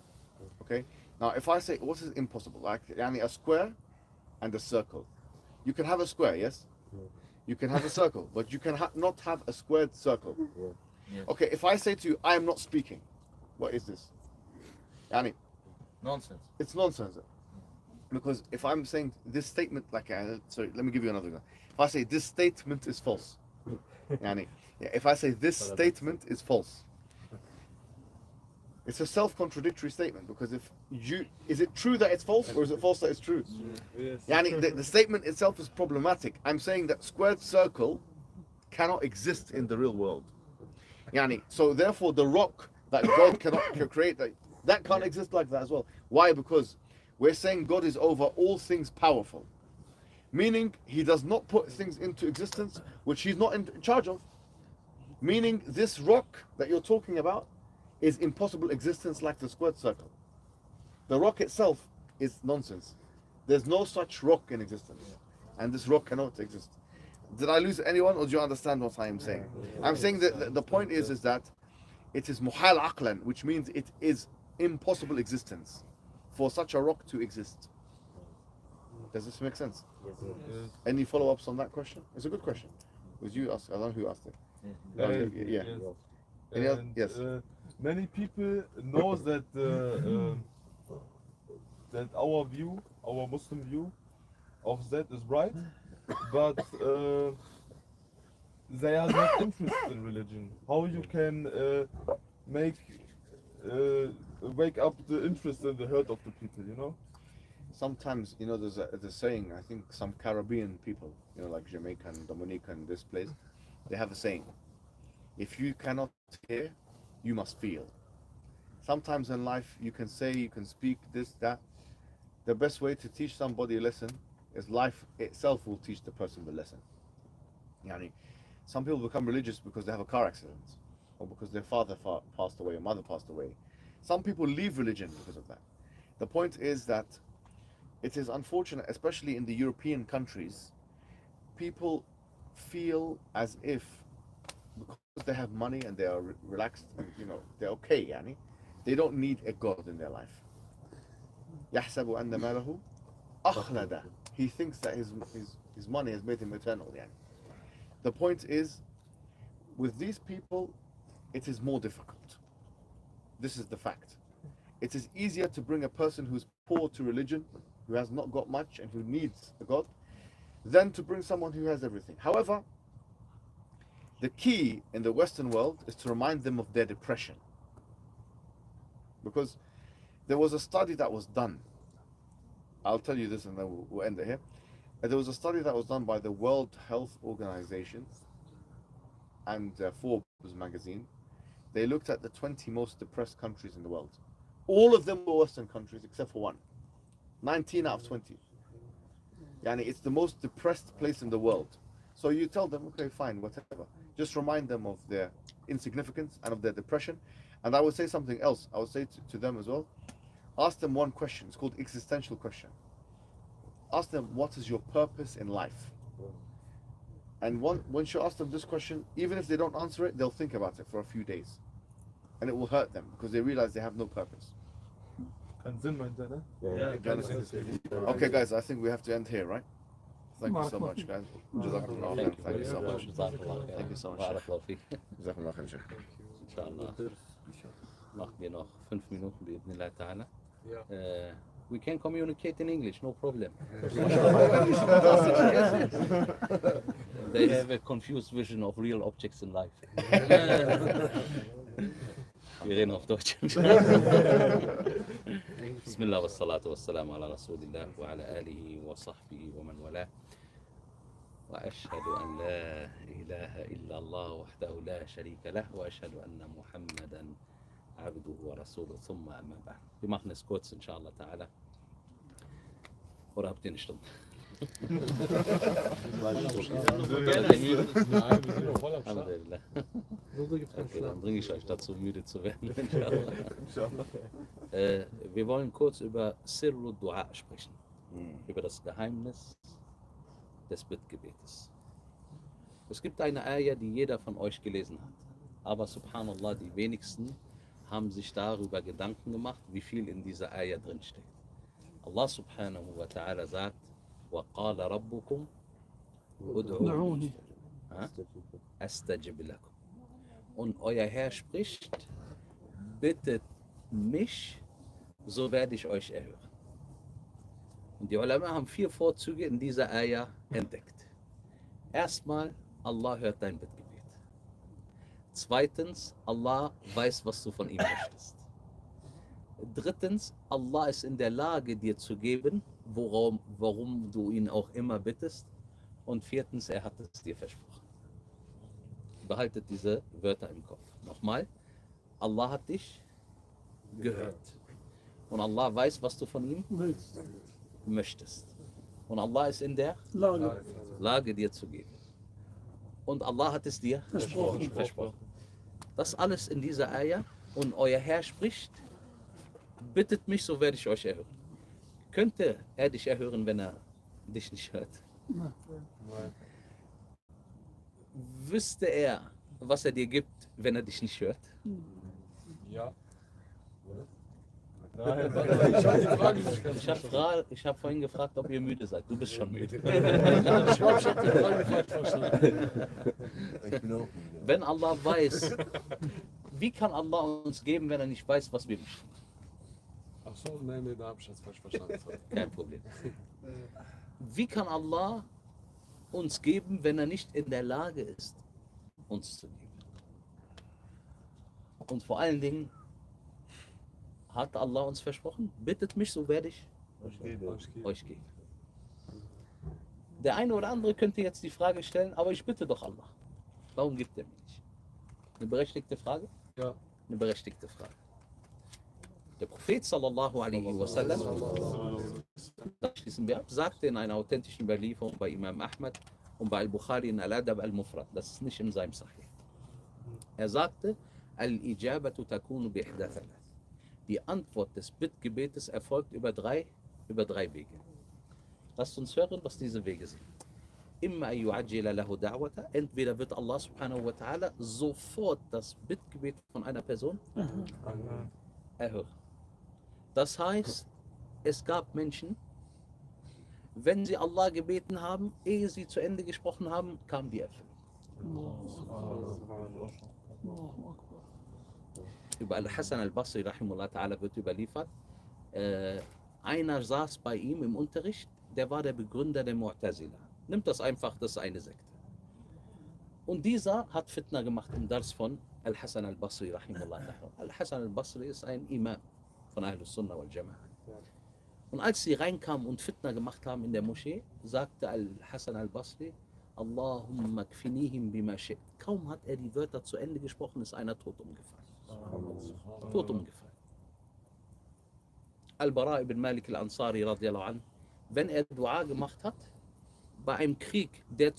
Okay? Now, if I say, what is impossible? Like, a square and a circle. You can have a square, yes? You can have a circle, but you can not have a squared circle. Yes. Okay, if I say to you, I am not speaking, what is this? Nonsense. It's nonsense. Because if I'm saying this statement, sorry, let me give you another one. If I say this statement is false, if I say this statement is false, it's a self-contradictory statement, because is it true that it's false, or is it false that it's true? Yes. The statement itself is problematic. I'm saying that squared circle cannot exist in the real world. So therefore the rock that God cannot create, that can't exist like that as well. Why? Because we're saying God is over all things powerful. Meaning he does not put things into existence which he's not in charge of. Meaning this rock that you're talking about is impossible existence like the squared circle. The rock itself is nonsense. There's no such rock in existence. And this rock cannot exist. Did I lose anyone, or do you understand what I am saying? I'm saying that the point is that it is muhal aqlan, which means it is impossible existence for such a rock to exist. Does this make sense? Yes. Any follow-ups on that question? It's a good question. Was you asked? I don't know who asked it. Uh, Yeah. yes. Any other- And, yes. Many people knows that that our view, our Muslim view of that is right, but they are not interested in religion. How you can make wake up the interest in the heart of the people, you know? Sometimes, you know, there's a saying, I think some Caribbean people, you know, like Jamaican, Dominican, this place, they have a saying, if you cannot hear, you must feel. Sometimes in life, you can say, you can speak, this, that. The best way to teach somebody a lesson is life itself will teach the person the lesson. Yani, some people become religious because they have a car accident, or because their father passed away, or mother passed away. Some people leave religion because of that. The point is that it is unfortunate, especially in the European countries, people feel as if because they have money and they are relaxed, and, you know, they're okay, yani, they don't need a God in their life. يحسب أن ماله أخلد. He thinks that his money has made him eternal. Yani. The point is, with these people, it is more difficult. This is the fact. It is easier to bring a person who's poor to religion, who has not got much and who needs a God, than to bring someone who has everything. However, the key in the Western world is to remind them of their depression. Because there was a study that was done. I'll tell you this and then we'll end it here. There was a study that was done by the World Health Organization and Forbes magazine. They looked at the 20 most depressed countries in the world. All of them were Western countries except for one. 19 out of 20. Yani, it's the most depressed place in the world. So you tell them, okay, fine, whatever. Just remind them of their insignificance and of their depression. And I would say something else. I would say to them as well, ask them one question. It's called existential question. Ask them, what is your purpose in life? And once you ask them this question, even if they don't answer it, they'll think about it for a few days. And it will hurt them because they realize they have no purpose. Keinen Sinn meint er, ne? Okay, guys, I think we have to end here, right? Thank you so much, guys. Jazakumullah khair. Thank you so much. Thank you so much. Barakallahu fik. Jazakumullah khair, Sheikh. Inshallah. Machen wir noch 5 Minuten, bi'idhnillah ta'ala. Ja. We can communicate in English, no problem. They have a confused vision of real objects in life. Wir reden auf Deutsch. Bismillah wa salatu wa salam ala Rasulillah wa ala alihi wa sahbihi wa man wala. وأشهد أن لا إله إلا الله وحده لا شريك له وأشهد أن محمدا عبده ورسوله ثم أما بعد. Wir machen es kurz, inshallah ta'ala. Oder habt ihr eine Stunde? Alhamdulillah. Okay, dann bringe ich euch dazu, müde zu werden. Wir wollen kurz über Sirru Dua sprechen. Über das Geheimnis des Bittgebetes. Es gibt eine Ayah, die jeder von euch gelesen hat. Aber subhanallah, die wenigsten haben sich darüber Gedanken gemacht, wie viel in dieser Ayah drin steckt. Allah subhanahu wa ta'ala sagt, وَقَالَ رَبُّكُمْ ادعوني أَسْتَجِبْ لَكُمْ. Und euer Herr spricht, bittet mich, so werde ich euch erhören. Und die Ulama haben 4 Vorzüge in dieser Ayah entdeckt. Erstmal, Allah hört dein Bittgebet. Zweitens, Allah weiß, was du von ihm möchtest. Drittens, Allah ist in der Lage, dir zu geben, warum du ihn auch immer bittest. Und viertens, er hat es dir versprochen. Behaltet diese Wörter im Kopf. Nochmal, Allah hat dich gehört. Und Allah weiß, was du von ihm möchtest. Und Allah ist in der Lage, dir zu geben. Und Allah hat es dir versprochen. Das alles in dieser Ayah. Und euer Herr spricht, bittet mich, so werde ich euch erhören. Könnte er dich erhören, wenn er dich nicht hört? Wüsste er, was er dir gibt, wenn er dich nicht hört? Ja. Nein, Ich habe die Frage nicht ganz Ich hab vorhin gefragt, ob ihr müde seid. Du bist schon müde. Ich glaube, ich habe die Frage falsch verstanden. Ich bin auch müde. Wenn Allah weiß, wie kann Allah uns geben, wenn er nicht weiß, was wir möchten? Ach so, nein, da habe ich das falsch verstanden. Sorry. Kein Problem. Wie kann Allah uns geben, wenn er nicht in der Lage ist, uns zu geben? Und vor allen Dingen hat Allah uns versprochen, bittet mich, so werde ich euch geben. Der eine oder andere könnte jetzt die Frage stellen, aber ich bitte doch Allah. Warum gibt er mir nicht? Eine berechtigte Frage? Ja. Eine berechtigte Frage. Der Prophet sallallahu alaihi wasallam, da schließen wir ab, sagte in einer authentischen Überlieferung bei Imam Ahmad und bei Al-Bukhari in Al-Adab al-Mufrad, das ist nicht in seinem Sahih. Er sagte, Al-Ijabatu takunu bi ihda thalath. Die Antwort des Bittgebetes erfolgt über drei Wege. Lasst uns hören, was diese Wege sind. Imma yu'ajjila lahu da'wata, entweder wird Allah subhanahu wa ta'ala sofort das Bittgebet von einer Person erhören. Das heißt, es gab Menschen, wenn sie Allah gebeten haben, ehe sie zu Ende gesprochen haben, kam die Erfüllung. Über Al-Hasan al-Basri rahimahullah ta'ala wird überliefert, einer saß bei ihm im Unterricht, der war der Begründer der Mu'tazila. Nimmt das einfach, das ist eine Sekte. Und dieser hat Fitna gemacht im Dars von Al-Hasan al-Basri rahimahullah ta'ala. Al-Hasan al-Basri ist ein Imam von Ahlus Sunnah wal Jama'ah. Und als sie reinkamen und Fitna gemacht haben in der Moschee, sagte Al-Hasan al-Basri, Allahumma kfinihim bima shi'ta. Kaum hat er die Wörter zu Ende gesprochen, ist einer tot umgefallen. Tot umgefallen. Abul Baraa ibn Malik al-Ansari radiallahu anh, wenn er Dua gemacht hat, bei einem Krieg, der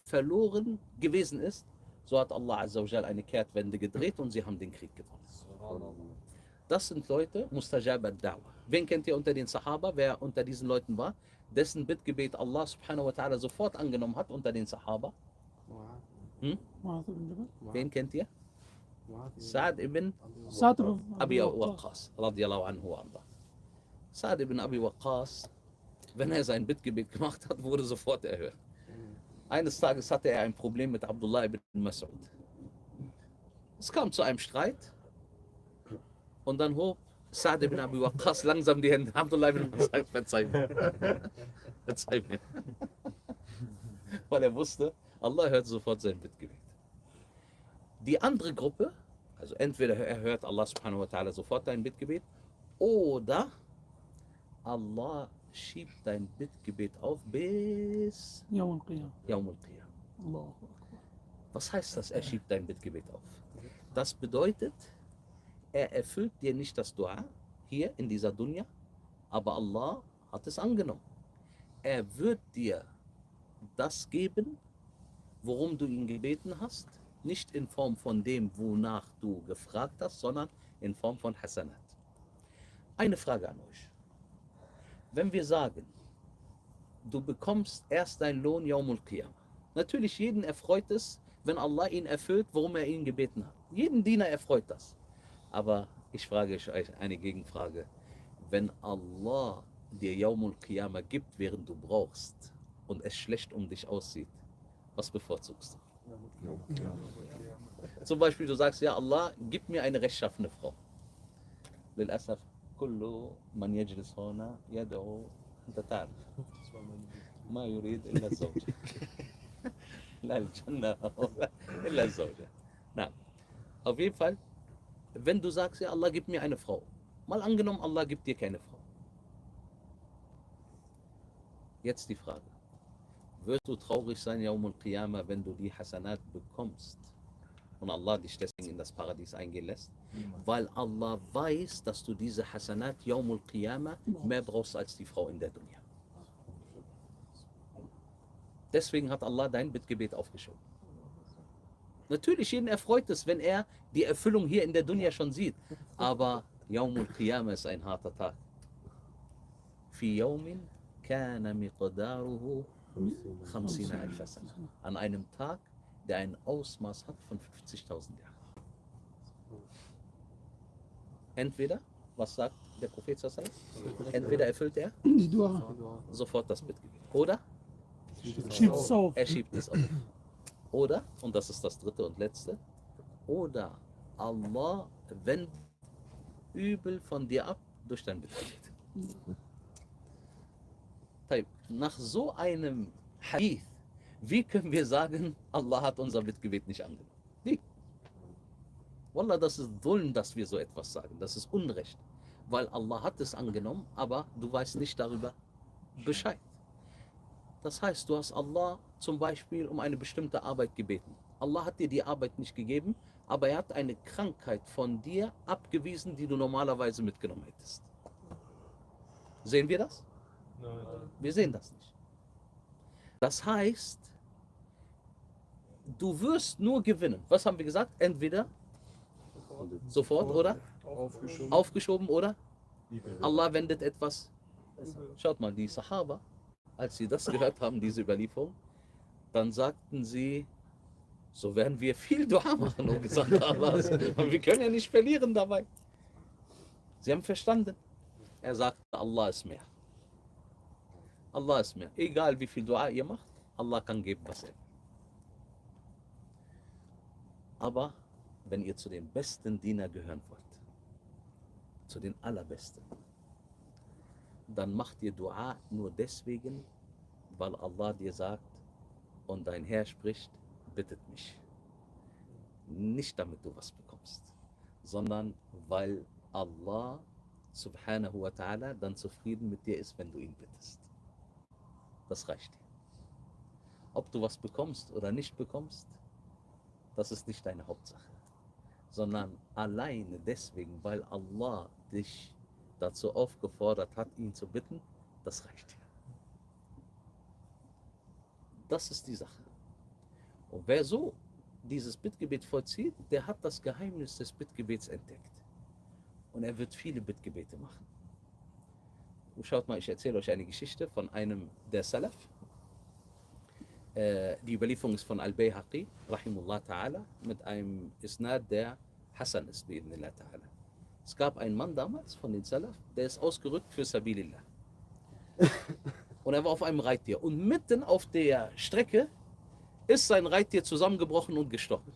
verloren gewesen ist, so hat Allah Azza wa Jal eine Kehrtwende gedreht und sie haben den Krieg gewonnen. Das sind Leute, Mustajab al-Da'wah. Wen kennt ihr unter den Sahaba, wer unter diesen Leuten war, dessen Bittgebet Allah subhanahu wa ta'ala sofort angenommen hat unter den Sahaba? Wen kennt ihr? Sa'd ibn Abi Waqqas, radiallahu anhu wa arda. Sa'd ibn Abi Waqqas, wenn er sein Bittgebet gemacht hat, wurde sofort erhört. Eines Tages hatte er ein Problem mit Abdullah ibn Mas'ud. Es kam zu einem Streit und dann hob Sa'd ibn Abi Waqqas langsam die Hände. Abdullah ibn Mas'ud, verzeih mir. Verzeih mir. Weil er wusste, Allah hört sofort sein Bittgebet. Die andere Gruppe, also entweder er hört Allah subhanahu wa ta'ala sofort dein Bittgebet oder Allah schiebt dein Bittgebet auf bis Yawm al-Qiyam. Yawm al-Qiyam. Allahu Akbar. Was heißt das, er schiebt dein Bittgebet auf? Das bedeutet, er erfüllt dir nicht das Dua hier in dieser Dunya, aber Allah hat es angenommen. Er wird dir das geben, worum du ihn gebeten hast, nicht in Form von dem, wonach du gefragt hast, sondern in Form von Hasanat. Eine Frage an euch. Wenn wir sagen, du bekommst erst deinen Lohn Yawm al-Qiyamah. Natürlich, jeden erfreut es, wenn Allah ihn erfüllt, worum er ihn gebeten hat. Jeden Diener erfreut das. Aber ich frage euch eine Gegenfrage. Wenn Allah dir Yawm al-Qiyamah gibt, während du brauchst und es schlecht um dich aussieht, was bevorzugst du? Zum Beispiel, du sagst, ja Allah, gib mir eine rechtschaffene Frau. للأسف كل من يجلس هنا يدعو أنت تعرف ما يريد إلا الزوجة لا الجنة إلا الزوجة. Na, auf jeden Fall, wenn du sagst, ja Allah, gib mir eine Frau. Mal angenommen, Allah gibt dir keine Frau. Jetzt die Frage. Wirst du traurig sein, Yawm al-Qiyamah, wenn du die Hasanat bekommst und Allah dich deswegen in das Paradies eingehen lässt? Weil Allah weiß, dass du diese Hasanat Yawm al-Qiyamah mehr brauchst als die Frau in der Dunya. Deswegen hat Allah dein Bittgebet aufgeschoben. Natürlich, jeden erfreut es, wenn er die Erfüllung hier in der Dunya schon sieht. Aber Yawm al-Qiyamah ist ein harter Tag. Fi yawmin kana miqdaruhu 50.000 Sana. An einem Tag, der ein Ausmaß hat von 50.000 Jahren. Entweder Was sagt der Prophet sallallahu alaihi wasallam? Entweder erfüllt er Die Dua. sofort das Bittgebet. Oder Schiebt es auf. er schiebt es auf. Oder, und das ist das dritte und letzte, oder Allah wendet Übel von dir ab durch dein Bittgebet. Nach so einem Hadith, wie können wir sagen, Allah hat unser Bittgebet nicht angenommen? Wie? Wallah, das ist Dhulm, dass wir so etwas sagen. Das ist Unrecht. Weil Allah hat es angenommen, aber du weißt nicht darüber Bescheid. Das heißt, du hast Allah zum Beispiel um eine bestimmte Arbeit gebeten. Allah hat dir die Arbeit nicht gegeben, aber er hat eine Krankheit von dir abgewiesen, die du normalerweise mitgenommen hättest. Sehen wir das? Nein. Wir sehen das nicht. Das heißt, du wirst nur gewinnen. Was haben wir gesagt? Entweder sofort oder aufgeschoben oder Allah wendet etwas. Schaut mal, die Sahaba, als sie das gehört haben, diese Überlieferung, dann sagten sie, so werden wir viel Dua machen, und gesagt, wir können ja nicht verlieren dabei. Sie haben verstanden. Er sagte, Allah ist mehr. Allah ist mehr. Egal wie viel Dua ihr macht, Allah kann geben, was er will. Aber wenn ihr zu den besten Diener gehören wollt, zu den allerbesten, dann macht ihr Dua nur deswegen, weil Allah dir sagt und dein Herr spricht, bittet mich. Nicht damit du was bekommst, sondern weil Allah subhanahu wa ta'ala dann zufrieden mit dir ist, wenn du ihn bittest. Das reicht dir. Ob du was bekommst oder nicht bekommst, das ist nicht deine Hauptsache, sondern alleine deswegen, weil Allah dich dazu aufgefordert hat, ihn zu bitten, das reicht dir. Das ist die Sache. Und wer so dieses Bittgebet vollzieht, der hat das Geheimnis des Bittgebets entdeckt. Und er wird viele Bittgebete machen. Und schaut mal, ich erzähle euch eine Geschichte von einem der Salaf. Die Überlieferung ist von Al-Bayhaqi, rahimullah ta'ala, mit einem Isnad, der Hassan ist, bi'idhnillah ta'ala. Es gab einen Mann damals von den Salaf, der ist ausgerückt für Sabilillah. Und er war auf einem Reittier. Und mitten auf der Strecke ist sein Reittier zusammengebrochen und gestorben.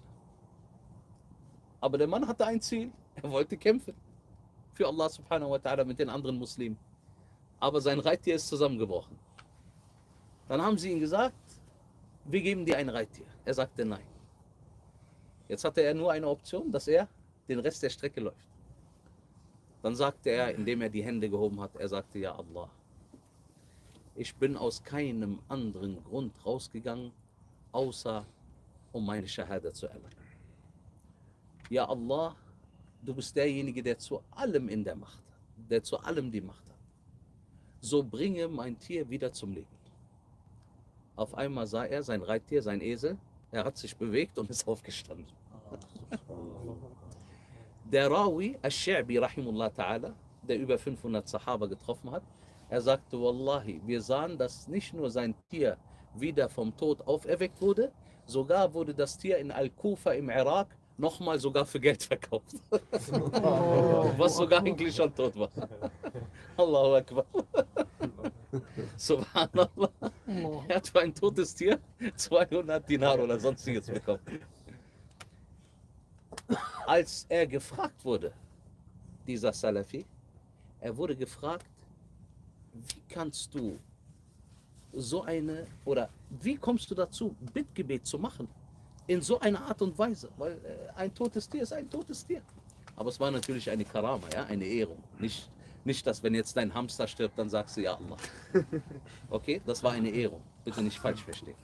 Aber der Mann hatte ein Ziel, er wollte kämpfen für Allah subhanahu wa ta'ala mit den anderen Muslimen. Aber sein Reittier ist zusammengebrochen. Dann haben sie ihm gesagt, wir geben dir ein Reittier. Er sagte nein. Jetzt hatte er nur eine Option, dass er den Rest der Strecke läuft. Dann sagte er, indem er die Hände gehoben hat, er sagte, ja Allah, ich bin aus keinem anderen Grund rausgegangen, außer um meine Shahada zu erlangen. Ja Allah, du bist derjenige, der zu allem in der Macht hat, der zu allem die Macht hat. So bringe mein Tier wieder zum Leben. Auf einmal sah er sein Reittier, sein Esel, er hat sich bewegt und ist aufgestanden. Der Rawi, Ash-Sha'bi, rahimullah ta'ala, der über 500 Sahaba getroffen hat, er sagte, Wallahi, wir sahen, dass nicht nur sein Tier wieder vom Tod auferweckt wurde, sogar wurde das Tier in Al-Kufa im Irak nochmal sogar für Geld verkauft. Was sogar eigentlich schon tot war. Allahu Akbar. Subhanallah. Er hat für ein totes Tier 200 Dinar oder sonstiges bekommen. Als er gefragt wurde, dieser Salafi, er wurde gefragt, wie kannst du so eine, oder wie kommst du dazu, Bittgebet zu machen? In so einer Art und Weise, weil ein totes Tier ist ein totes Tier. Aber es war natürlich eine Karama, ja, eine Ehrung. Nicht, dass wenn jetzt dein Hamster stirbt, dann sagst du, ja Allah. Okay, das war eine Ehrung. Bitte nicht falsch verstehen.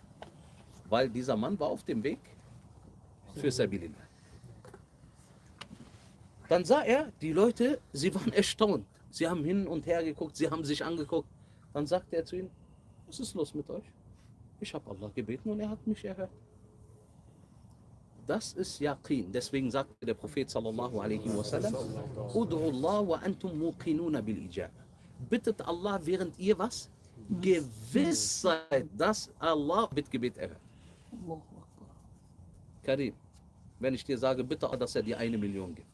Weil dieser Mann war auf dem Weg für Sabilillah. Dann sah er, die Leute, sie waren erstaunt. Sie haben hin und her geguckt, sie haben sich angeguckt. Dann sagte er zu ihnen, was ist los mit euch? Ich habe Allah gebeten und er hat mich erhört. Das ist Yaqin. Deswegen sagte der Prophet sallallahu alaihi wasallam, Ud'u Allah wa antum muqinuna bil ijaba. Bittet Allah, während ihr was? Gewiss seid, dass Allah Bittgebet erhört. Karim, wenn ich dir sage, bitte, dass er dir 1 Million gibt.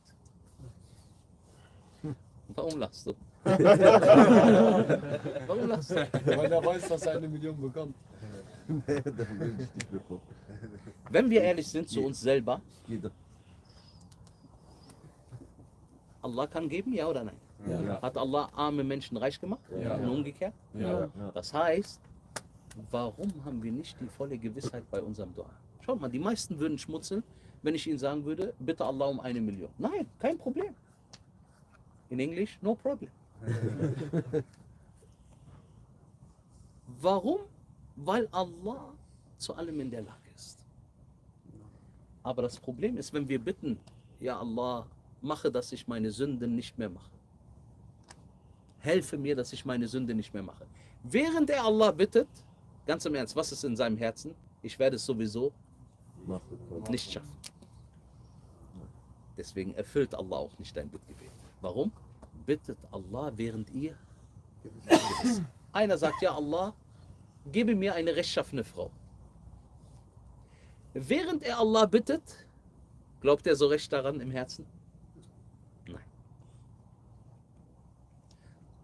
Warum lachst du? Warum lachst du? Weil er weiß, dass er 1 Million bekommt. Dann will ich nicht bekommen. Wenn wir ehrlich sind zu uns selber, Jeder. Allah kann geben, ja oder nein? Ja. Hat Allah arme Menschen reich gemacht? Ja. Und umgekehrt? Ja. Das heißt, warum haben wir nicht die volle Gewissheit bei unserem Dua? Schaut mal, die meisten würden schmutzeln, wenn ich ihnen sagen würde, bitte Allah um 1 Million. Nein, kein Problem. In Englisch, no problem. Warum? Weil Allah zu allem in der Lage ist. Aber das Problem ist, wenn wir bitten, ja Allah, mache, dass ich meine Sünden nicht mehr mache. Helfe mir, dass ich meine Sünde nicht mehr mache. Während er Allah bittet, ganz im Ernst, was ist in seinem Herzen? Ich werde es sowieso nicht schaffen. Deswegen erfüllt Allah auch nicht dein Bittgebet. Warum? Bittet Allah, während ihr gewiss. Einer sagt, ja Allah, gebe mir eine rechtschaffene Frau. Während er Allah bittet, glaubt er so recht daran im Herzen? Nein.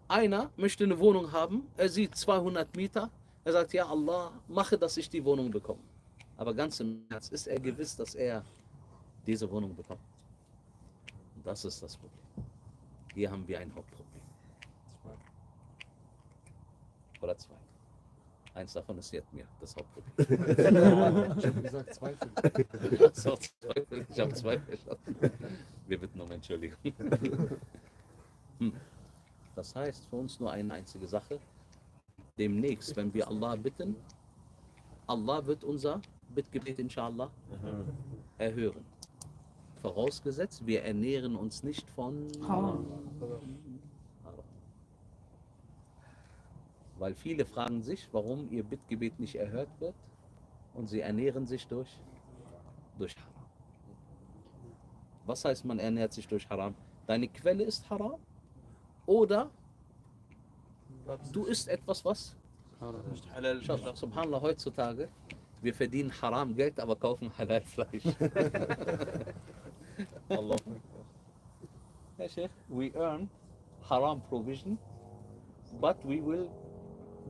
Einer möchte eine Wohnung haben, er sieht 200 Mieter, er sagt, ja Allah, mache, dass ich die Wohnung bekomme. Aber ganz im Herzen ist er gewiss, dass er diese Wohnung bekommt. Und das ist das Problem. Hier haben wir ein Hauptproblem. Oder 2. Eins davon ist jetzt mir das Hauptproblem. Ich habe gesagt, Zweifel. So, Zweifel. Ich habe Zweifel. Wir bitten um Entschuldigung. Das heißt für uns nur eine einzige Sache. Demnächst, wenn wir Allah bitten, Allah wird unser Bittgebet inshallah erhören. Vorausgesetzt, wir ernähren uns nicht von Haram. Weil viele fragen sich, warum ihr Bittgebet nicht erhört wird und sie ernähren sich durch Haram. Was heißt, man ernährt sich durch Haram? Deine Quelle ist Haram oder du isst etwas, was? Schau, Subhanallah, heutzutage, wir verdienen Haram Geld, aber kaufen Halal Fleisch. Allah. Hey, Sheikh, we earn Haram provision, but we will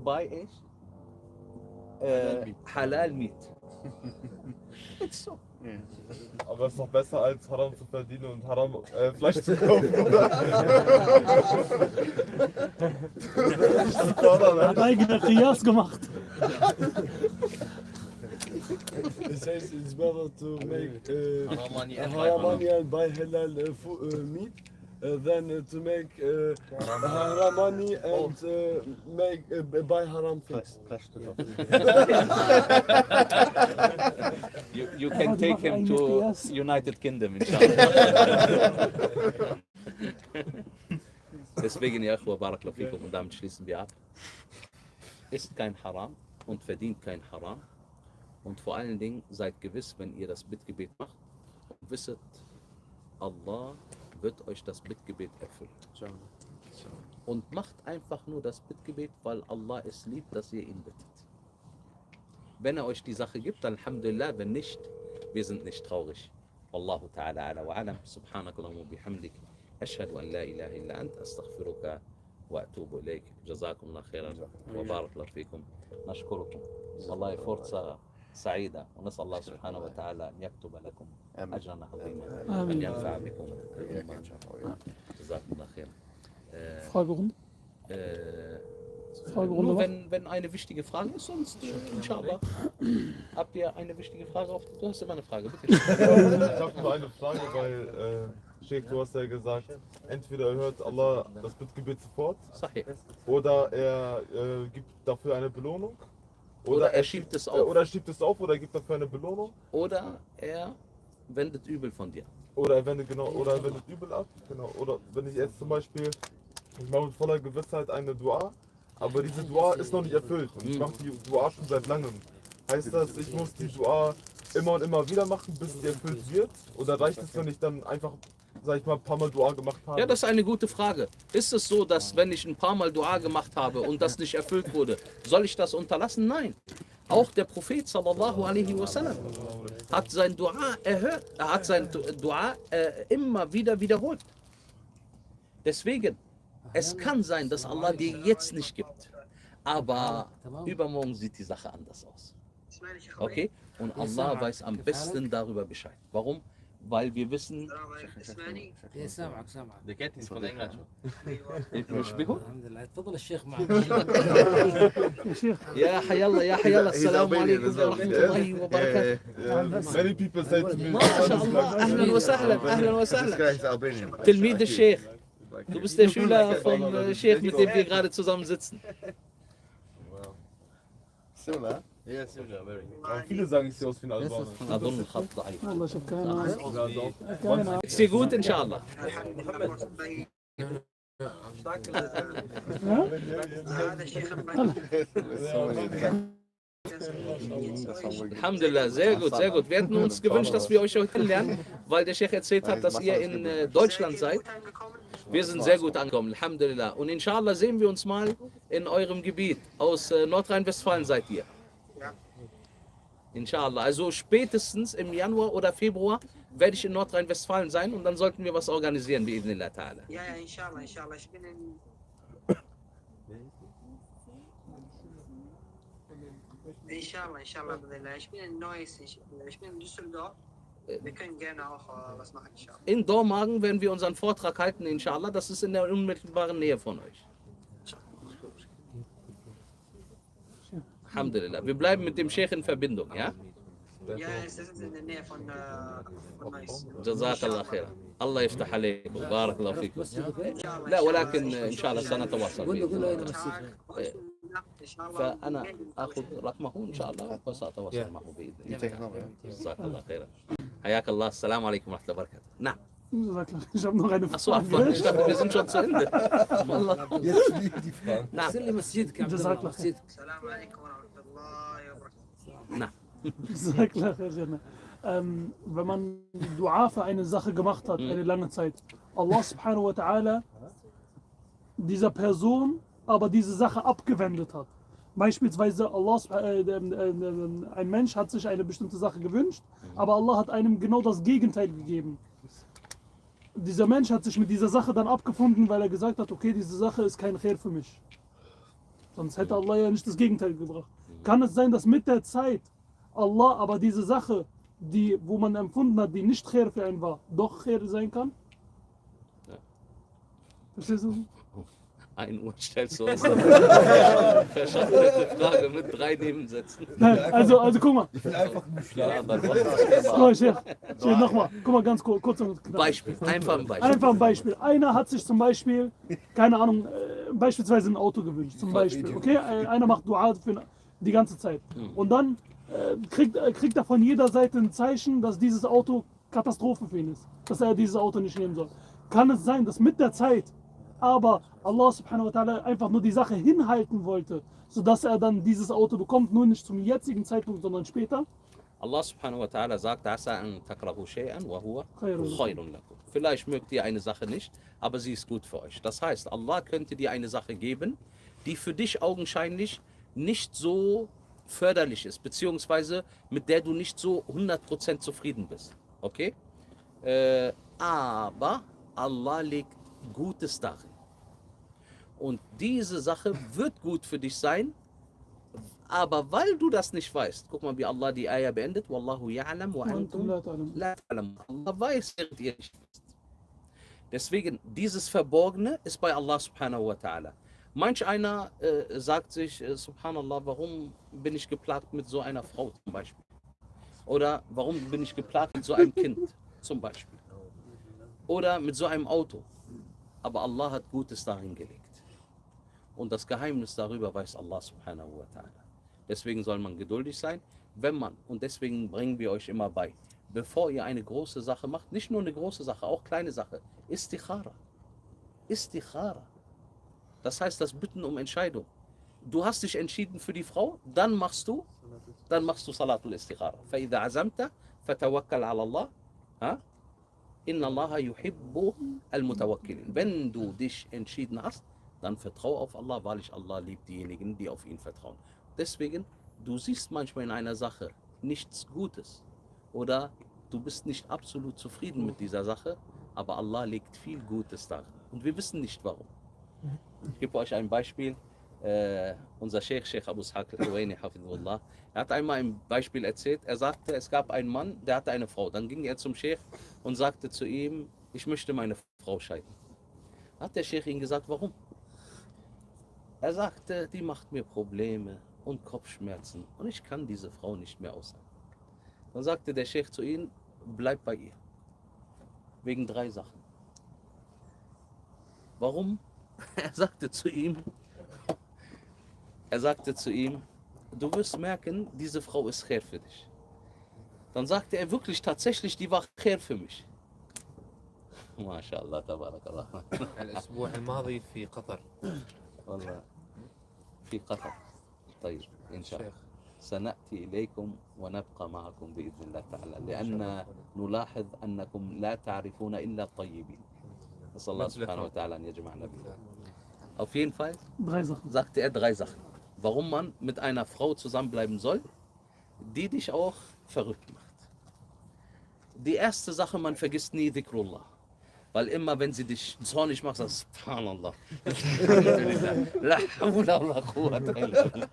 buy Halal meat. It's so. Aber es ist noch besser als Haram zu verdienen und Haram Fleisch zu kaufen, oder? Er hat eigene Qiyas gemacht. It says it's better to make Haramani and haramani and buy halal meat than to make haramani and buy haram things. You can take him to United Kingdom, inshallah. Deswegen, ja, Barakallahu fikum, und damit schließen wir ab. Ist kein Haram und verdient kein Haram. Und vor allen Dingen seid gewiss, wenn ihr das Bittgebet macht, wisset, Allah wird euch das Bittgebet erfüllen. Und macht einfach nur das Bittgebet, weil Allah es liebt, dass ihr ihn bittet. Wenn er euch die Sache gibt, Alhamdulillah, wenn nicht, wir sind nicht traurig. Wallahu ta'ala ala wa alam, subhanakallahumma bihamdik, ashhadu an la ilaha illa ant, astaghfiruka wa atubu ilayk. Jazakum Allah khairan wa barakallahu fikum. Nashkurukum. Wallahi forza سعيدة ونسأل الله سبحانه وتعالى أن يكتب لكم أجرا عظيما وأن ينفع بكم جزاكم الله خيرا. Fragerunde? Nur wenn eine wichtige Frage ist, sonst inshallah. Habt ihr eine wichtige Frage? Du hast immer eine Frage, bitte. Ich habe nur eine Frage, weil Sheikh, du hast ja gesagt, entweder hört Allah das Bittgebet sofort Sahih. oder er gibt dafür eine Belohnung. Oder er schiebt es auf. Oder er schiebt es auf oder gibt dafür eine Belohnung. Oder er wendet übel von dir. Oder er wendet übel ab. Genau. Oder wenn ich jetzt zum Beispiel, ich mache mit voller Gewissheit eine Dua, aber diese Dua ist noch nicht erfüllt. Und ich mache die Dua schon seit langem. Heißt das, ich muss die Dua immer und immer wieder machen, bis sie erfüllt wird? Oder reicht es, wenn ich dann einfach, sag ich mal, ein paar Mal Dua gemacht habe? Ja, das ist eine gute Frage. Ist es so, dass wenn ich ein paar Mal Dua gemacht habe und das nicht erfüllt wurde, soll ich das unterlassen? Nein. Auch der Prophet sallallahu alaihi wasallam hat sein Dua erhört, er hat sein Dua immer wieder wiederholt. Deswegen, Es kann sein, dass Allah dir jetzt nicht gibt, aber übermorgen sieht die Sache anders aus. Okay? Und Allah weiß am besten darüber Bescheid. Warum? Weil wir wissen, إيه سامعك سامعك. The cat is from England. مش بيهم؟ الحمد لله تفضل الشيخ معك. يا شيخ يا حي الله يا حي الله He's السلام Albanian عليكم as well. ورحمة الله وبركاته. Many people say to me, ما شاء الله أهلا وسهلا أهلا This وسهلا. guy is Albanian. Tilmid Sheikh. Du bist der Schüler vom Sheikh, mit dem wir gerade zusammen sitzen. Similar. Yeah, similar, very. aber viele sagen, ich sehe aus wie ein Albaner. أظن الخط ضعيف. والله شوف كان Sogar so. كان Geht's dir gut, inshallah? Alhamdulillah, sehr gut, sehr gut. Wir hätten uns gewünscht, dass wir euch heute kennenlernen, weil der Sheikh erzählt hat, dass ihr in Deutschland seid. Wir sind sehr gut angekommen, Alhamdulillah. Und inshallah sehen wir uns mal in eurem Gebiet. Aus Nordrhein-Westfalen seid ihr. Inshallah. Also spätestens im Januar oder Februar werde ich in Nordrhein-Westfalen sein und dann sollten wir was organisieren, bi'idhnillah ta'ala. Ja, ja, inshallah, inshallah. Ich bin in. Inshallah, inshallah, Abdullah. Ich bin in Neuss, ich bin in Düsseldorf. Wir können gerne auch was machen, inshallah. In Dormagen werden wir unseren Vortrag halten, inshallah. Das ist in der unmittelbaren Nähe von euch. Alhamdulillah. Wir bleiben mit dem Sheikh in Verbindung, ja? Ja, es ist in der Nähe von Neuss. جزاك خير الله يفتح عليكم بارك الله فيكم لا ولكن ان شاء الله سنتواصل قول له بإذن قول له الله. أنا مسيح. فانا اخذ رقمه ان شاء الله وساتواصل معه باذن You الله take a number. Yeah? جزاك الله خيرا حياك الله السلام عليكم ورحمه الله وبركاته نعم Ich habe noch eine achso Frage. ich dachte wir sind schon zu Ende والله. Jetzt fliegen die Fragen. نعم أرسل لي مسجدك عبد جزاك الله الله خير. مسجدك. السلام عليكم ورحمة الله وبركاته. نعم Sehr klar, Herr Jannah. Wenn man Dua für eine Sache gemacht hat, eine lange Zeit, Allah subhanahu wa ta'ala dieser Person aber diese Sache abgewendet hat. Beispielsweise ein Mensch hat sich eine bestimmte Sache gewünscht, aber Allah hat einem genau das Gegenteil gegeben. Dieser Mensch hat sich mit dieser Sache dann abgefunden, weil er gesagt hat, okay, diese Sache ist kein Khair für mich. Sonst hätte Allah ja nicht das Gegenteil gebracht. Kann es sein, dass mit der Zeit Allah aber diese Sache, wo man empfunden hat, die nicht Khair für einen war, doch Khair sein kann? Ja. Verstehst du? 1 Uhr stellst du uns verschachtelte Frage mit 3 Nebensätzen. Nein, also guck mal. Ich will einfach nur Ja, schlafen. dann was ist Guck mal, Chef, nochmal. Guck mal ganz kurz und knapp. Beispiel, einfach ein Beispiel. Einfach ein Beispiel. Einer hat sich zum Beispiel, keine Ahnung, beispielsweise ein Auto gewünscht. Zum Beispiel. Okay? Einer macht Dua für die ganze Zeit. Und dann kriegt er von jeder Seite ein Zeichen, dass dieses Auto Katastrophe für ihn ist. Dass er dieses Auto nicht nehmen soll. Kann es sein, dass mit der Zeit aber Allah subhanahu wa ta'ala einfach nur die Sache hinhalten wollte, sodass er dann dieses Auto bekommt, nur nicht zum jetzigen Zeitpunkt, sondern später? Allah subhanahu wa ta'ala sagt, "Asa an takrahu shay'an wa huwa Khairun khairun lakum." Vielleicht mögt ihr eine Sache nicht, aber sie ist gut für euch. Das heißt, Allah könnte dir eine Sache geben, die für dich augenscheinlich nicht so förderlich ist, beziehungsweise mit der du nicht so 100% zufrieden bist. Okay? Aber Allah legt Gutes darin. Und diese Sache wird gut für dich sein, aber weil du das nicht weißt, guck mal, wie Allah die Ayah beendet, Wallahu ya'lam wa antum la ta'lamun. Allah weiß, während ihr nicht wisst. Deswegen, dieses Verborgene ist bei Allah subhanahu wa ta'ala. Manch einer sagt sich, subhanallah, warum bin ich geplagt mit so einer Frau zum Beispiel? Oder warum bin ich geplagt mit so einem Kind zum Beispiel? Oder mit so einem Auto? Aber Allah hat Gutes darin gelegt. Und das Geheimnis darüber weiß Allah subhanahu wa ta'ala. Deswegen soll man geduldig sein, wenn man, und deswegen bringen wir euch immer bei, bevor ihr eine große Sache macht, nicht nur eine große Sache, auch kleine Sache, Istikhara. Istikhara. Das heißt das Bitten um Entscheidung. Du hast dich entschieden für die Frau, dann machst du Salatul Istikhara. فَإِذَا عَزَمْتَ فَتَوَكَّلْ عَلَى اللَّهِ Inna Allaha yuhibbu al-Mutawakkilin. Wenn du dich entschieden hast, dann vertraue auf Allah, wahrlich Allah liebt diejenigen, die auf ihn vertrauen. Deswegen, du siehst manchmal in einer Sache nichts Gutes oder du bist nicht absolut zufrieden mit dieser Sache, aber Allah legt viel Gutes darin. Und wir wissen nicht warum. Ich gebe euch ein Beispiel. Unser Sheikh Abu al-Huwaini, hafidhullah, er hat einmal ein Beispiel erzählt. Er sagte, es gab einen Mann, der hatte eine Frau. Dann ging er zum Sheikh und sagte zu ihm, ich möchte meine Frau scheiden. Hat der Sheikh ihm gesagt, warum? Er sagte, die macht mir Probleme und Kopfschmerzen und ich kann diese Frau nicht mehr aushalten. Dann sagte der Sheikh zu ihm, bleib bei ihr. Wegen 3 Sachen. Warum? Er sagte zu ihm, du wirst merken, diese Frau ist khair für dich. Dann sagte er wirklich tatsächlich, die war khair für mich. MashaAllah, tabarakallah. الأسبوع الماضي في قطر. والله في قطر. طيب إن شاء الله سنأتي إليكم ونبقى معكم بإذن الله تعالى لأن نلاحظ أنكم لا تعرفون إلا الطيبين. نسأل الله سبحانه وتعالى أن يجمعنا بها. Auf jeden Fall 3 Sachen. sagte er 3 Sachen. Warum man mit einer Frau zusammenbleiben soll, die dich auch verrückt macht. Die erste Sache, man vergisst nie Dhikrullah. Weil immer, wenn sie dich zornig macht, sagst du, Subhanallah. La hawla wa la quwwata illa billah.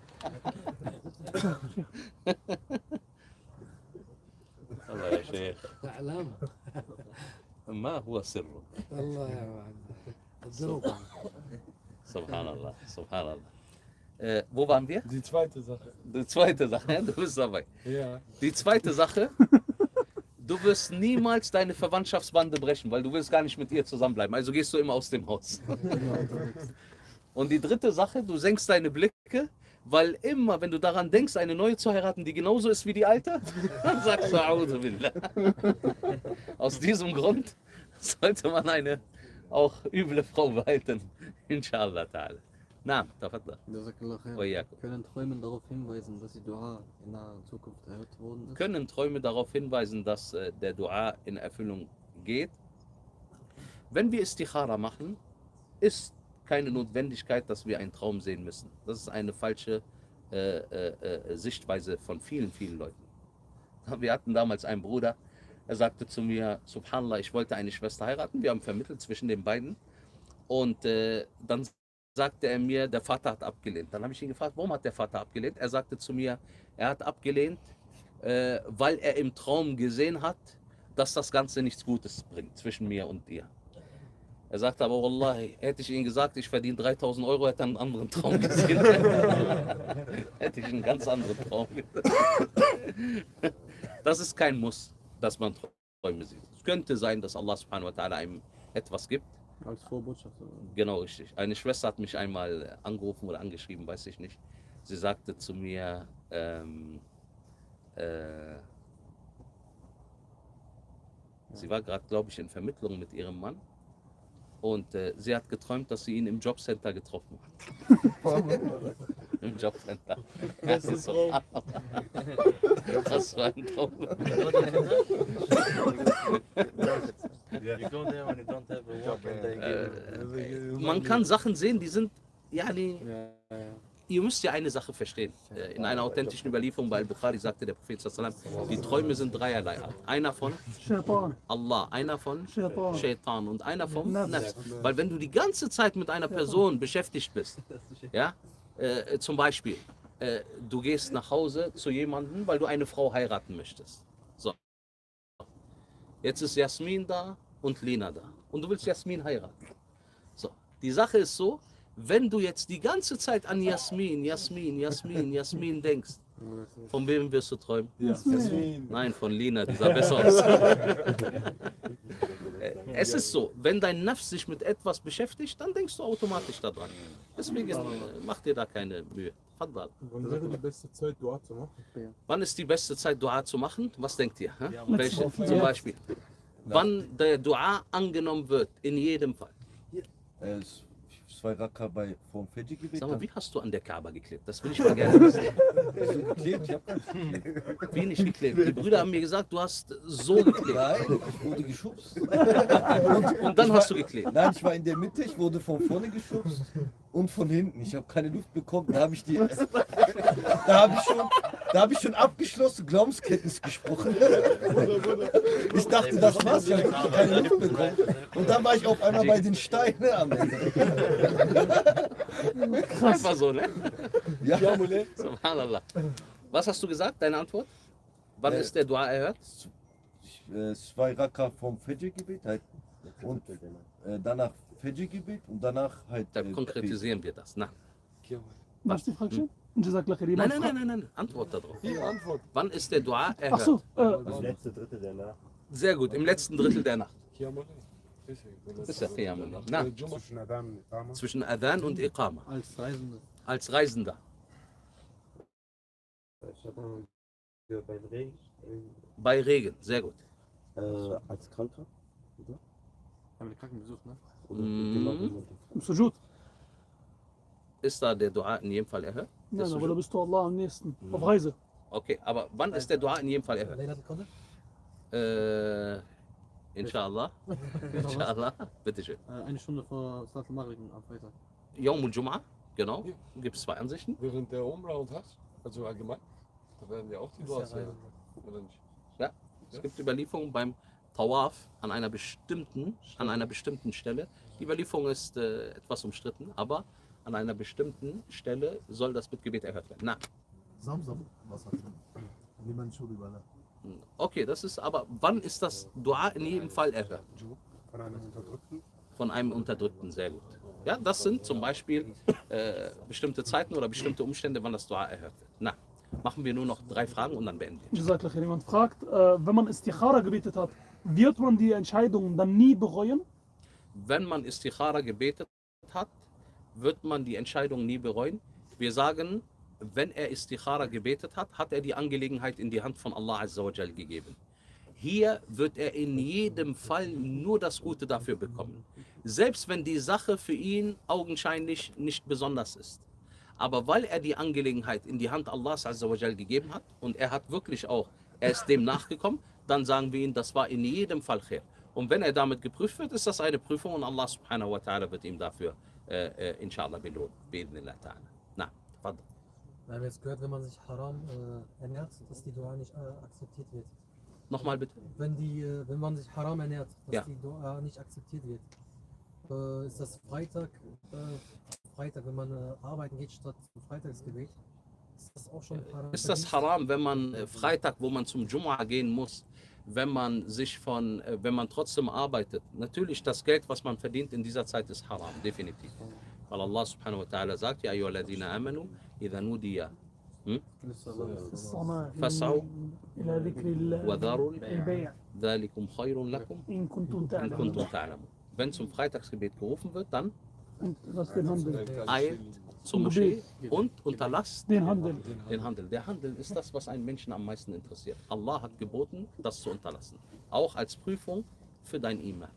Allah ya Sheikh. تعلم ما هو سره؟ والله يا معلم الذنوب. Subhanallah, Subhanallah. Wo waren wir? Die zweite Sache. Die zweite Sache, du bist dabei. Ja. Die zweite Sache, du wirst niemals deine Verwandtschaftsbande brechen, weil du willst gar nicht mit ihr zusammenbleiben. Also gehst du immer aus dem Haus. Und die dritte Sache, du senkst deine Blicke, weil immer, wenn du daran denkst, eine neue zu heiraten, die genauso ist wie die alte, dann sagst du, A'udhu billah. Aus diesem Grund sollte man eine auch üble Frau behalten. Inshallah ta'ala. Na, tafadda. Jazakallah khair. Waiyakum. Können Träume darauf hinweisen, dass die Dua in naher Zukunft erhört worden ist? Können Träume darauf hinweisen, dass der Dua in Erfüllung geht? Wenn wir Istikhara machen, ist keine Notwendigkeit, dass wir einen Traum sehen müssen. Das ist eine falsche Sichtweise von vielen, vielen Leuten. Wir hatten damals einen Bruder, er sagte zu mir, Subhanallah, ich wollte eine Schwester heiraten, wir haben vermittelt zwischen den beiden und dann sagte er mir, der Vater hat abgelehnt. Dann habe ich ihn gefragt, warum hat der Vater abgelehnt? Er sagte zu mir, er hat abgelehnt, weil er im Traum gesehen hat, dass das Ganze nichts Gutes bringt zwischen mir und dir. Er sagte aber, Wallahi, hätte ich ihm gesagt, ich verdiene 3.000 Euro, hätte er einen anderen Traum gesehen. Hätte ich einen ganz anderen Traum gesehen. Das ist kein Muss, dass man Träume sieht. Es könnte sein, dass Allah subhanahu wa ta'ala einem etwas gibt. Als Vorbotschaft? Genau, richtig. Eine Schwester hat mich einmal angerufen oder angeschrieben, weiß ich nicht. Sie sagte zu mir, sie war gerade, glaube ich, in Vermittlung mit ihrem Mann und sie hat geträumt, dass sie ihn im Jobcenter getroffen hat. Im Jobcenter. Das ist Traum. Das war ein Traum. You go there when you don't have a work and they give Man kann Sachen sehen, die sind, ihr müsst ja eine Sache verstehen. In einer authentischen Überlieferung bei Al-Bukhari sagte der Prophet sallallahu alaihi wasallam, die Träume sind dreierlei Art. Einer von Shaitan. Allah, einer von Shaitan. Shaitan und einer vom Nafs. Nafs. Weil wenn du die ganze Zeit mit einer Person beschäftigt bist, ja, zum Beispiel, du gehst nach Hause zu jemandem, weil du eine Frau heiraten möchtest. So. Jetzt ist Jasmin da und Lena da. Und du willst Jasmin heiraten. So. Die Sache ist so, wenn du jetzt die ganze Zeit an Jasmin denkst, von wem wirst du träumen? Jasmin. Nein, von Lena, die sah besser aus. Es ist so, wenn dein Nafs sich mit etwas beschäftigt, dann denkst du automatisch daran. Deswegen mach dir da keine Mühe. Faddal. Wann wäre die beste Zeit, Dua zu machen? Wann ist die beste Zeit, Dua zu machen? Was denkt ihr? Hä? Ja, Welche zum Beispiel? Wann der Dua angenommen wird, in jedem Fall. 2 Raka vorm Fidji-Gebet. Sag mal, wie hast du an der Kaaba geklebt? Das will ich mal gerne wissen. Geklebt? Ich hab gar nicht geklebt. Wie nicht geklebt? Die Brüder haben mir gesagt, du hast so geklebt. Nein, ich wurde geschubst. Und dann hast du geklebt. Nein, ich war in der Mitte, ich wurde von vorne geschubst und von hinten. Ich habe keine Luft bekommen. Da habe ich Da habe ich schon abgeschlossen, Glaubenskenntnis gesprochen. Ich dachte, das war's ja, ich habe keine Luft bekommen. Und dann war ich auf einmal bei den Steinen am Ende. Einfach so, ne? Ja, Subhanallah. Was hast du gesagt, deine Antwort? Wann ist der Dua erhört? 2 Raka vom Fajr-Gebet halt. Und danach Fajr-Gebet und danach halt. Dann konkretisieren wir das. Na. Was ist die Frage schon? Jazakallah khair. Nein, Antwort darauf. Antwort. Wann ist der Dua erhört? Ach so, Das letzte Drittel der Nacht. Sehr gut, im letzten Drittel der Nacht. Das ist ja Qiyamul Layl. Na, zwischen Adhan und Iqama. Als Reisende. Als Reisender. Beim Regen. Bei Regen, sehr gut. Als Kranker? Haben wir Kranken besucht, ne? im Sujud. Ist da der Dua in jedem Fall erhört? Nein, aber da bist du Allah am nächsten. Auf Reise. Okay, aber wann ist der Dua in jedem Fall erhört? Inshallah. Inshallah. Bitteschön. Eine Stunde vor Salat al-Maghrib am Freitag. Yawmul Jum'ah, genau. Gibt es 2 Ansichten. Während der Umrah und Hajj, also allgemein, da werden ja auch die Duas oder nicht? Ja, es gibt Überlieferungen beim Tawaf an einer bestimmten Stelle. Die Überlieferung ist etwas umstritten, aber an einer bestimmten Stelle soll das Bittgebet erhört werden. Na. Samsam, was hat niemand schon überlassen. Okay, das ist aber, wann ist das Dua in jedem Fall erhört? Von einem Unterdrückten? Von einem Unterdrückten, sehr gut. Ja, das sind zum Beispiel bestimmte Zeiten oder bestimmte Umstände, wann das Dua erhört wird. Na, machen wir nur noch 3 Fragen und dann beenden wir. Jazakallah khair. Jemand fragt, wenn man Istikhara gebetet hat, wird man die Entscheidung dann nie bereuen? Wenn man Istikhara gebetet hat, wird man die Entscheidung nie bereuen. Wir sagen, wenn er Istikhara gebetet hat, hat er die Angelegenheit in die Hand von Allah Azza wa Jal gegeben. Hier wird er in jedem Fall nur das Gute dafür bekommen. Selbst wenn die Sache für ihn augenscheinlich nicht besonders ist. Aber weil er die Angelegenheit in die Hand Allahs Azza wa Jal gegeben hat und er hat wirklich auch, er ist dem nachgekommen, dann sagen wir ihm, das war in jedem Fall khair. Und wenn er damit geprüft wird, ist das eine Prüfung und Allah subhanahu wa ta'ala wird ihm dafür inshallah belohnen. Na, fadl. Wir haben jetzt gehört, wenn man sich haram ernährt, dass die Dua nicht akzeptiert wird. Nochmal bitte. Wenn man sich haram ernährt, dass Ja. die Dua nicht akzeptiert wird. Ist das Freitag, wenn man arbeiten geht statt zum Freitagsgebet, ist das auch schon haram? Ist das haram, wenn man Freitag, wo man zum Jumu'ah gehen muss, wenn man trotzdem arbeitet? Natürlich, das Geld, was man verdient in dieser Zeit, ist haram, definitiv. Weil Allah subhanahu wa ta'ala sagt, ja ayyuhalladhina amanu, idha nudiya fas'au wa dharul dhalikum khayrun lakum in kuntum ta'lamun. Wenn zum Freitagsgebet gerufen wird, dann eilt zur Moschee und unterlasst den Handel. Der Handel ist das, was einen Menschen am meisten interessiert. Allah hat geboten, das zu unterlassen. Auch als Prüfung für dein Iman.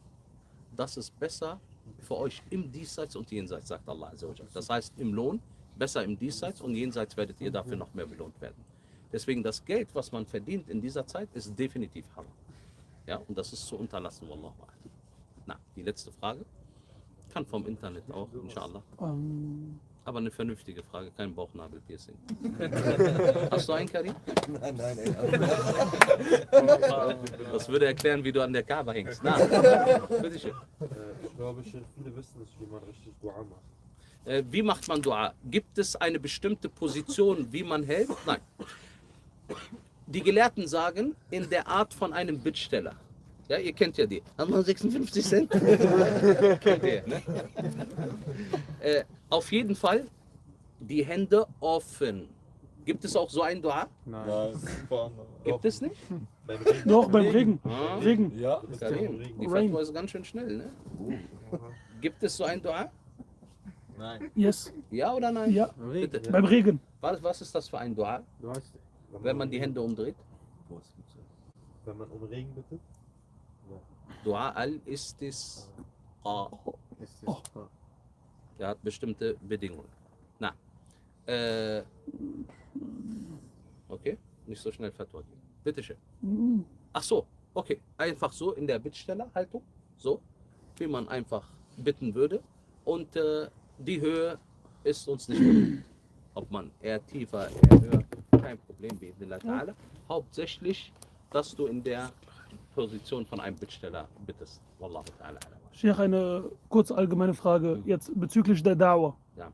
Das ist besser für euch im Diesseits und Jenseits, sagt Allah. Das heißt im Lohn, besser im Diesseits und Jenseits werdet ihr dafür noch mehr belohnt werden. Deswegen das Geld, was man verdient in dieser Zeit, ist definitiv haram. Ja, und das ist zu unterlassen, wallahu a'lam. Na, die letzte Frage. Kann vom Internet auch, inshallah. Aber eine vernünftige Frage, kein Bauchnabelpiercing. Hast du einen, Karim? Nein. Das würde erklären, wie du an der Kaaba hängst. Na, bitteschön. Ich glaube schon, viele wissen nicht, wie man richtig Dua macht. Wie macht man Dua? Gibt es eine bestimmte Position, wie man hält? Nein. Die Gelehrten sagen, in der Art von einem Bittsteller. Ja, ihr kennt ja die. Haben wir 56 Cent? Kennt ihr, ne? Auf jeden Fall die Hände offen. Gibt es auch so ein Dua? Nein. Gibt es nicht? Doch, beim Regen. Regen. Ja, Karim, die Fatwa ist ganz schön schnell, ne? Gibt es so ein Dua? Nein. Yes. Ja oder nein? Ja. Bitte. Beim Regen. Was ist das für ein Dua? Wenn man die Hände umdreht? Wenn man um Regen bittet? Dua al-Istisqa. Der hat bestimmte Bedingungen. Na. Okay, nicht so schnell Fatwa geben. Bitte schön. Ach so, okay. Einfach so in der Bittstellerhaltung. So, wie man einfach bitten würde. Und die Höhe ist uns nicht bewusst. Ob man eher tiefer, eher höher, kein Problem. Problem, bi'idhnillah ta'ala. Hauptsächlich, dass du in der Position von einem Bittsteller bittest. Wallahu ta'ala. Sheikh, eine kurze allgemeine Frage jetzt bezüglich der Da'wah. Ja.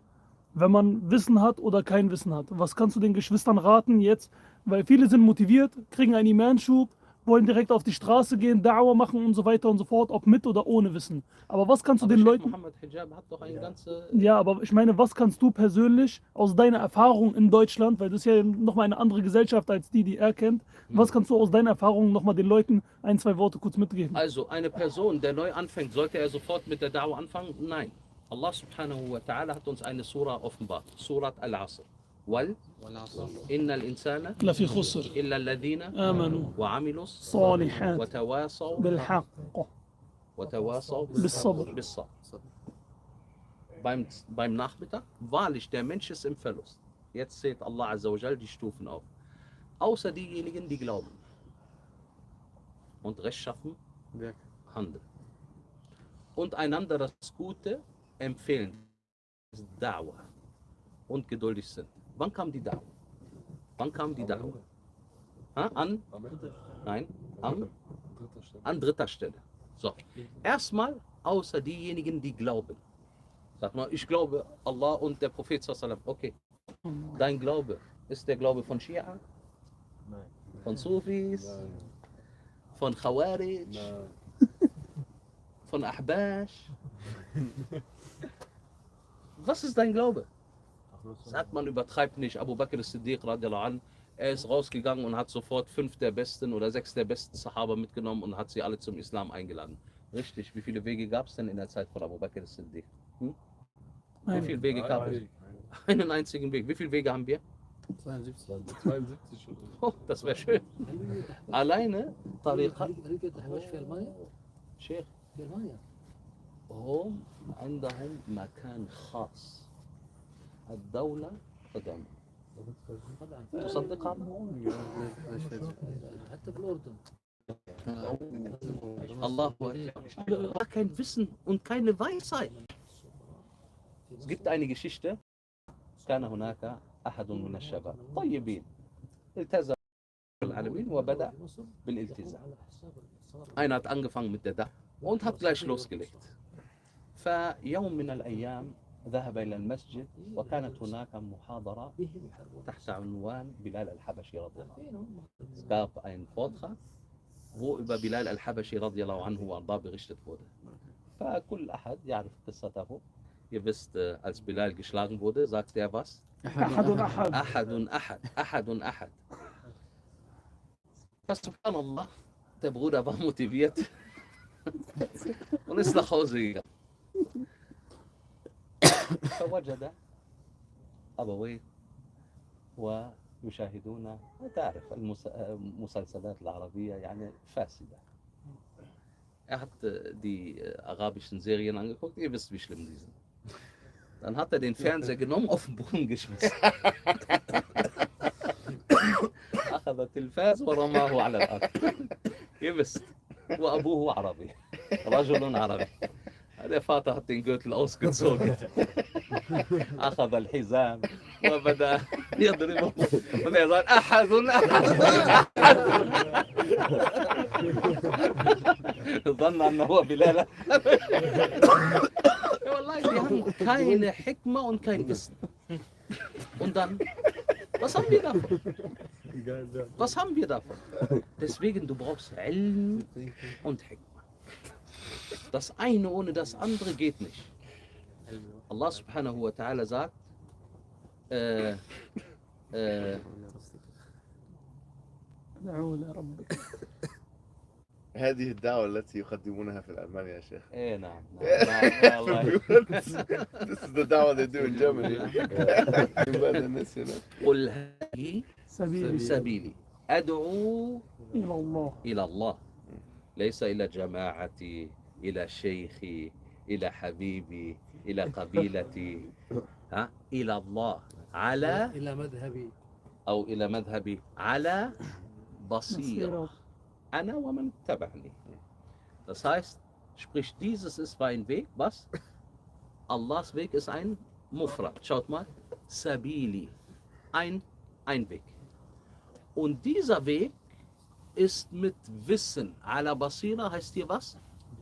Wenn man Wissen hat oder kein Wissen hat, was kannst du den Geschwistern raten jetzt? Weil viele sind motiviert, kriegen einen Imanschub, wollen direkt auf die Straße gehen, Da'wah machen und so weiter und so fort, ob mit oder ohne Wissen. Aber was kannst du den Leuten... Mohamed Hijab hat doch eine ganze... Ja, aber ich meine, was kannst du persönlich aus deiner Erfahrung in Deutschland, weil das ist ja nochmal eine andere Gesellschaft als die er kennt, was kannst du aus deiner Erfahrung nochmal den Leuten ein, zwei Worte kurz mitgeben? Also eine Person, der neu anfängt, sollte er sofort mit der Da'wah anfangen? Nein. Allah subhanahu wa ta'ala hat uns eine Surah offenbart. Surat al-Asr. Wal innal insana لفي خسر illa alladhina آمنوا wa amilus صالحات wa tawasaw بالحق بالصبر. Beim Nachmittag, wahrlich, der Mensch ist im Verlust. Jetzt zählt Allah Azza wa Jal die Stufen auf. Außer diejenigen, die glauben und rechtschaffen handeln. Und einander das Gute empfehlen. Das ist Da'wah. Und geduldig sind. Wann kam die Da'wah? Wann kam die Da'wah? An dritter Stelle. So. Erstmal außer diejenigen, die glauben. Sag mal, ich glaube Allah und der Prophet sallallahu alaihi wasallam. Okay. Dein Glaube ist der Glaube von Schia? Nein. Von Sufis? Nein. Von Khawarij? Nein. Von Ahbash? Was ist dein Glaube? Sagt man, übertreibt nicht. Abu Bakr as-Siddiq radiallahu anh, er ist rausgegangen und hat sofort 5 der besten oder 6 der besten Sahaba mitgenommen und hat sie alle zum Islam eingeladen. Richtig, wie viele Wege gab es denn in der Zeit von Abu Bakr as-Siddiq? Wie viele Wege gab es? Einen einzigen Weg. Wie viele Wege haben wir? 72 Oh, das wäre schön. Alleine Tariqa. شيخ هم عندهم مكان خاص الدولة تدعم تصدق هذا؟ حتى في الأردن الله أكبر. Kein Wissen und keine Weisheit. Es gibt eine Geschichte. كان هناك أحد من الشباب طيبين التزم بالعالمين وبدأ بالالتزام. Einer hat angefangen mit der Dach und hat gleich losgelegt. فيوم من الأيام ذهب إلى المسجد وكانت هناك محاضرة تحت عنوان بلال الحبشي رضي الله عنه. Es gab einen Vortrag, wo über Bilal al-Habashi radiallahu anhu وارضاه berichtet wurde. فكل أحد يعرف قصته. Ihr wisst, als Bilal geschlagen wurde, sagte er was? Ahadun Ahad, Ahadun Ahad. Subhanallah, der Bruder war motiviert und ist nach Hause gegangen. فوجد أبويه ويشاهدون تعرف المسلسلات العربية يعني فاسدة. Er hat die arabischen Serien angeguckt, ihr wisst, wie schlimm die sind. Dann hat er den Fernseher genommen, auf den Boden geschmissen. أخذ التلفاز ورماه على الأرض. Ihr wisst, وأبوه عربي. رجل عربي. Der Vater hat den Gürtel ausgezogen. أخذ الحزام وبدأ يضربه. Und er sagt, أحد ظن أنه هو بلال. Wallahi, die haben keine Hikma und kein Wissen. Und dann, was haben wir davon? Was haben wir davon? Deswegen, du brauchst Ilm und Hikma. Das eine ohne das andere geht nicht. Allah subhanahu wa ta'ala sagt, هذه الدعوة التي يقدمونها في ألمانيا يا شيخ. إيه نعم. This is the da'wah they do in Germany. قل هذه سبيلي أدعو إلى الله ليس إلى جماعتي إلى شيخي إلى حبيبي إلى قبيلتي إلى الله على إلى مذهبي أو إلى مذهبي على بصيرة أنا ومن اتبعني. Das heißt, sprich, dieses ist mein Weg, was? Allahs Weg ist ein Mufrad. Schaut mal, Sabili, ein Weg. Und dieser Weg ist mit Wissen. Ala Basira heißt hier was?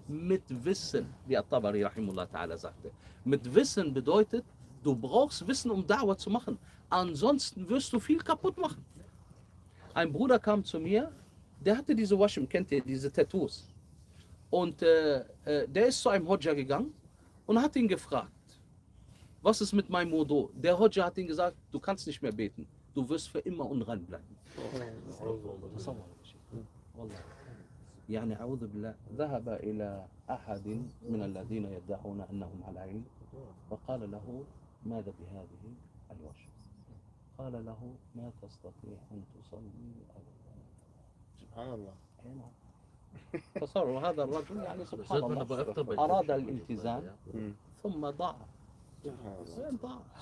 Mit Wissen, wie At-Tabari rahimullah ta'ala sagte. Mit Wissen bedeutet, du brauchst Wissen, um Da'wah zu machen. Ansonsten wirst du viel kaputt machen. Ein Bruder kam zu mir, der hatte diese Washim, kennt ihr, diese Tattoos. Und der ist zu einem Hodja gegangen und hat ihn gefragt, was ist mit meinem Wudu? Der Hodja hat ihm gesagt, du kannst nicht mehr beten. Du wirst für immer unrein bleiben. يعني أعوذ بالله ذهب إلى أحد من الذين يدعون أنهم على علم وقال له ماذا بهذه الوجه؟ قال له ما تستطيع أن تصلي أبدا. سبحان الله. تصوروا هذا الرجل يعني سبحان الله أراد الالتزام ثم ضاع.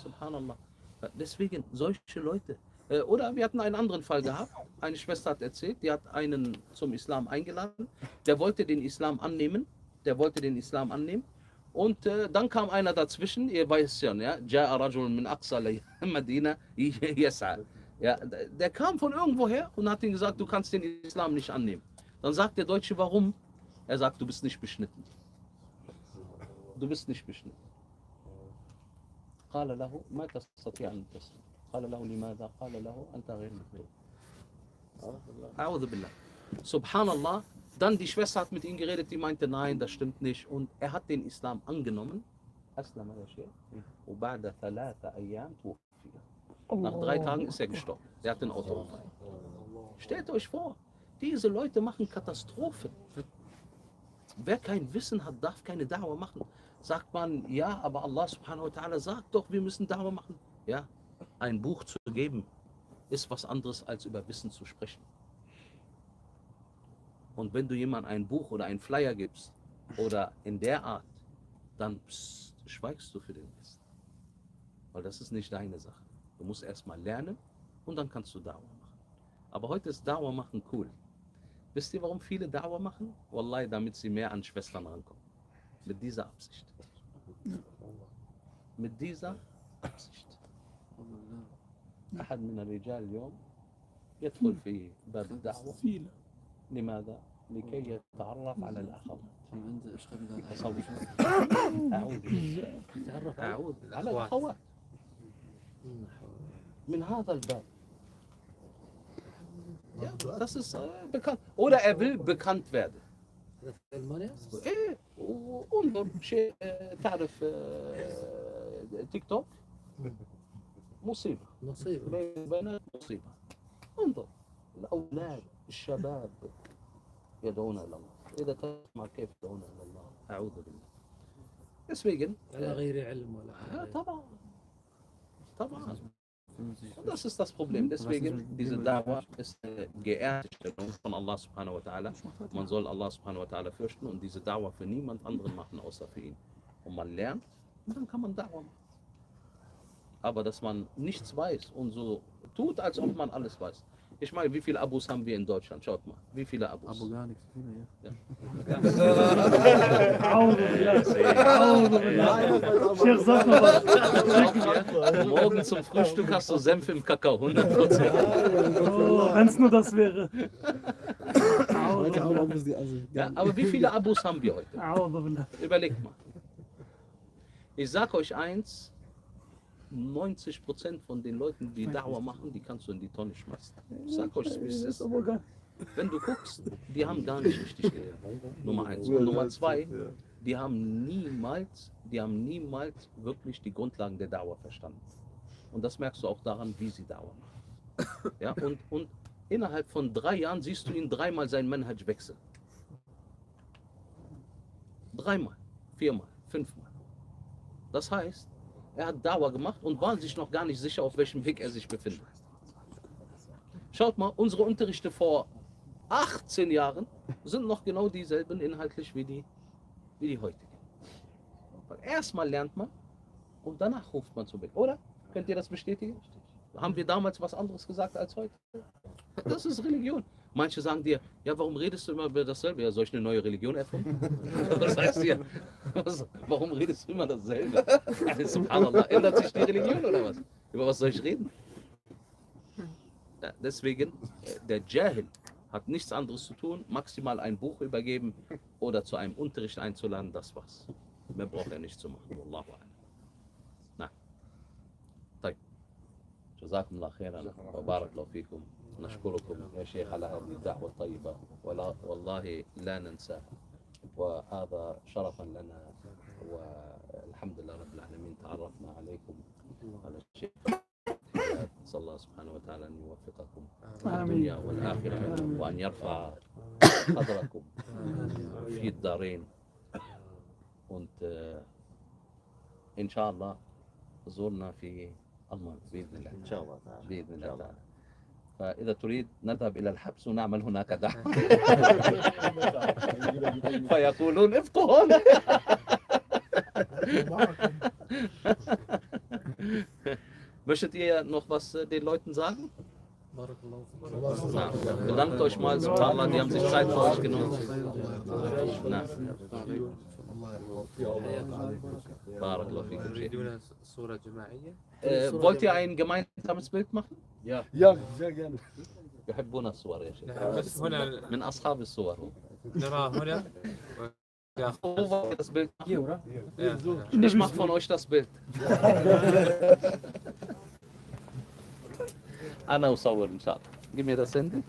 سبحان الله. Deswegen solche Leute. Oder wir hatten einen anderen Fall gehabt. Eine Schwester hat erzählt, die hat einen zum Islam eingeladen. Der wollte den Islam annehmen. Und dann kam einer dazwischen. Ihr weißt schon, ja. Ja'a rajul min aqsa Medina yas'a. Ja, der kam von irgendwoher und hat ihm gesagt, du kannst den Islam nicht annehmen. Dann sagt der Deutsche, warum? Er sagt, du bist nicht beschnitten. Du bist nicht beschnitten. قال له ما تستطيع أن تسلم قال له لماذا قال له أنت غير مؤمن أعوذ بالله Subhanallah. Dann die Schwester hat mit ihm geredet, die meinte, nein, das stimmt nicht. Und er hat den Islam angenommen. Nach 3 Tagen ist er gestorben. Er hat den Autounfall. Stellt euch vor, diese Leute machen Katastrophen. Wer kein Wissen hat, darf keine Da'wah machen. Sagt man, ja, aber Allah subhanahu wa ta'ala sagt doch, wir müssen Da'wah machen. Ja, ein Buch zu geben, ist was anderes, als über Wissen zu sprechen. Und wenn du jemandem ein Buch oder einen Flyer gibst, oder in der Art, dann schweigst du für den Wissen. Weil das ist nicht deine Sache. Du musst erstmal lernen und dann kannst du Da'wah machen. Aber heute ist Da'wah machen cool. Wisst ihr, warum viele Da'wah machen? Wallahi, damit sie mehr an Schwestern rankommen. Mit dieser Absicht. Mit dieser Absicht. أحد من الرجال اليوم يدخل في باب الدعوة لماذا؟ لكي يتعرف على الآخرين. أعود على الأخوات من هذا الباب. Ja, das ist bekannt. Oder er will bekannt werden. انظر شيء تعرف تيك توك مصيبة بنات مصيبة. انظر الأولاد الشباب يدعون إلى الله. إذا تسمع كيف يدعون إلى الله أعوذ بالله. Deswegen على غير علم ولا طبعا طبعا. Und das ist das Problem. Deswegen, diese Da'wah ist eine geehrte Stellung von Allah subhanahu wa ta'ala. Man soll Allah subhanahu wa ta'ala fürchten und diese Da'wah für niemand anderen machen, außer für ihn. Und man lernt und dann kann man Da'wah machen. Aber dass man nichts weiß und so tut, als ob man alles weiß. Ich meine, wie viele Abos haben wir in Deutschland? Schaut mal, wie viele Abos? Abo gar nichts, viele, ja. Morgen zum Frühstück hast du Senf im Kakao, 100%. Wenn es nur das wäre. Ja, aber wie viele Abos haben wir heute? Überlegt mal. Ich sag euch eins, 90% von den Leuten, die Da'wah machen, die kannst du in die Tonne schmeißen. Ich sag euch, wie es ist. Wenn du guckst, die haben gar nicht richtig gelernt. Nummer 1. Und Nummer 2, die haben niemals wirklich die Grundlagen der Da'wah verstanden. Und das merkst du auch daran, wie sie Da'wah machen. Ja, und innerhalb von 3 Jahren siehst du ihn 3-mal seinen Manhaj wechseln. 3-mal, 4-mal, 5-mal. Das heißt, er hat Da'wah gemacht und war sich noch gar nicht sicher, auf welchem Weg er sich befindet. Schaut mal, unsere Unterrichte vor 18 Jahren sind noch genau dieselben inhaltlich wie die heutigen. Erstmal lernt man und danach ruft man zu Bett. Oder? Könnt ihr das bestätigen? Haben wir damals was anderes gesagt als heute? Das ist Religion. Manche sagen dir, ja, warum redest du immer über dasselbe? Ja, soll ich eine neue Religion erfunden? Was heißt hier? Warum redest du immer dasselbe? Subhanallah, ändert sich die Religion oder was? Über was soll ich reden? Ja, deswegen, der Jahil hat nichts anderes zu tun, maximal ein Buch übergeben oder zu einem Unterricht einzuladen, das war's. Mehr braucht er nicht zu machen. Wallahu a'lam. Na. طيب. جزاكم الله خيرا وبارك الله فيكم. نشكركم يا شيخ على هذه الدعوة الطيبة والله لا ننساها. وهذا شرفا لنا والحمد لله رب العالمين تعرفنا عليكم على الشيخ. نسأل الله سبحانه وتعالى أن يوفقكم في الدنيا والآخرة وأن يرفع قدركم في الدارين. Und إن شاء الله زورنا في ألمانيا بإذن الله. إن شاء الله تعالى. بإذن الله تعالى. فإذا تريد نذهب إلى الحبس ونعمل هناك دعوة. فيقولون ابقوا هنا. Möchtet ihr noch was den Leuten sagen? Na, bedankt euch mal, subhanallah, die haben sich Zeit für euch genommen. Na. Barakallahu fikum. Wollt ihr ein gemeinsames Bild machen? Ja, sehr gerne. يحبون الصور يا شيخ. بس هنا من أصحاب الصور. نرى هنا. Das Bild. Ich mache von euch das Bild. أنا أصور إن شاء الله. Gib mir das Handy.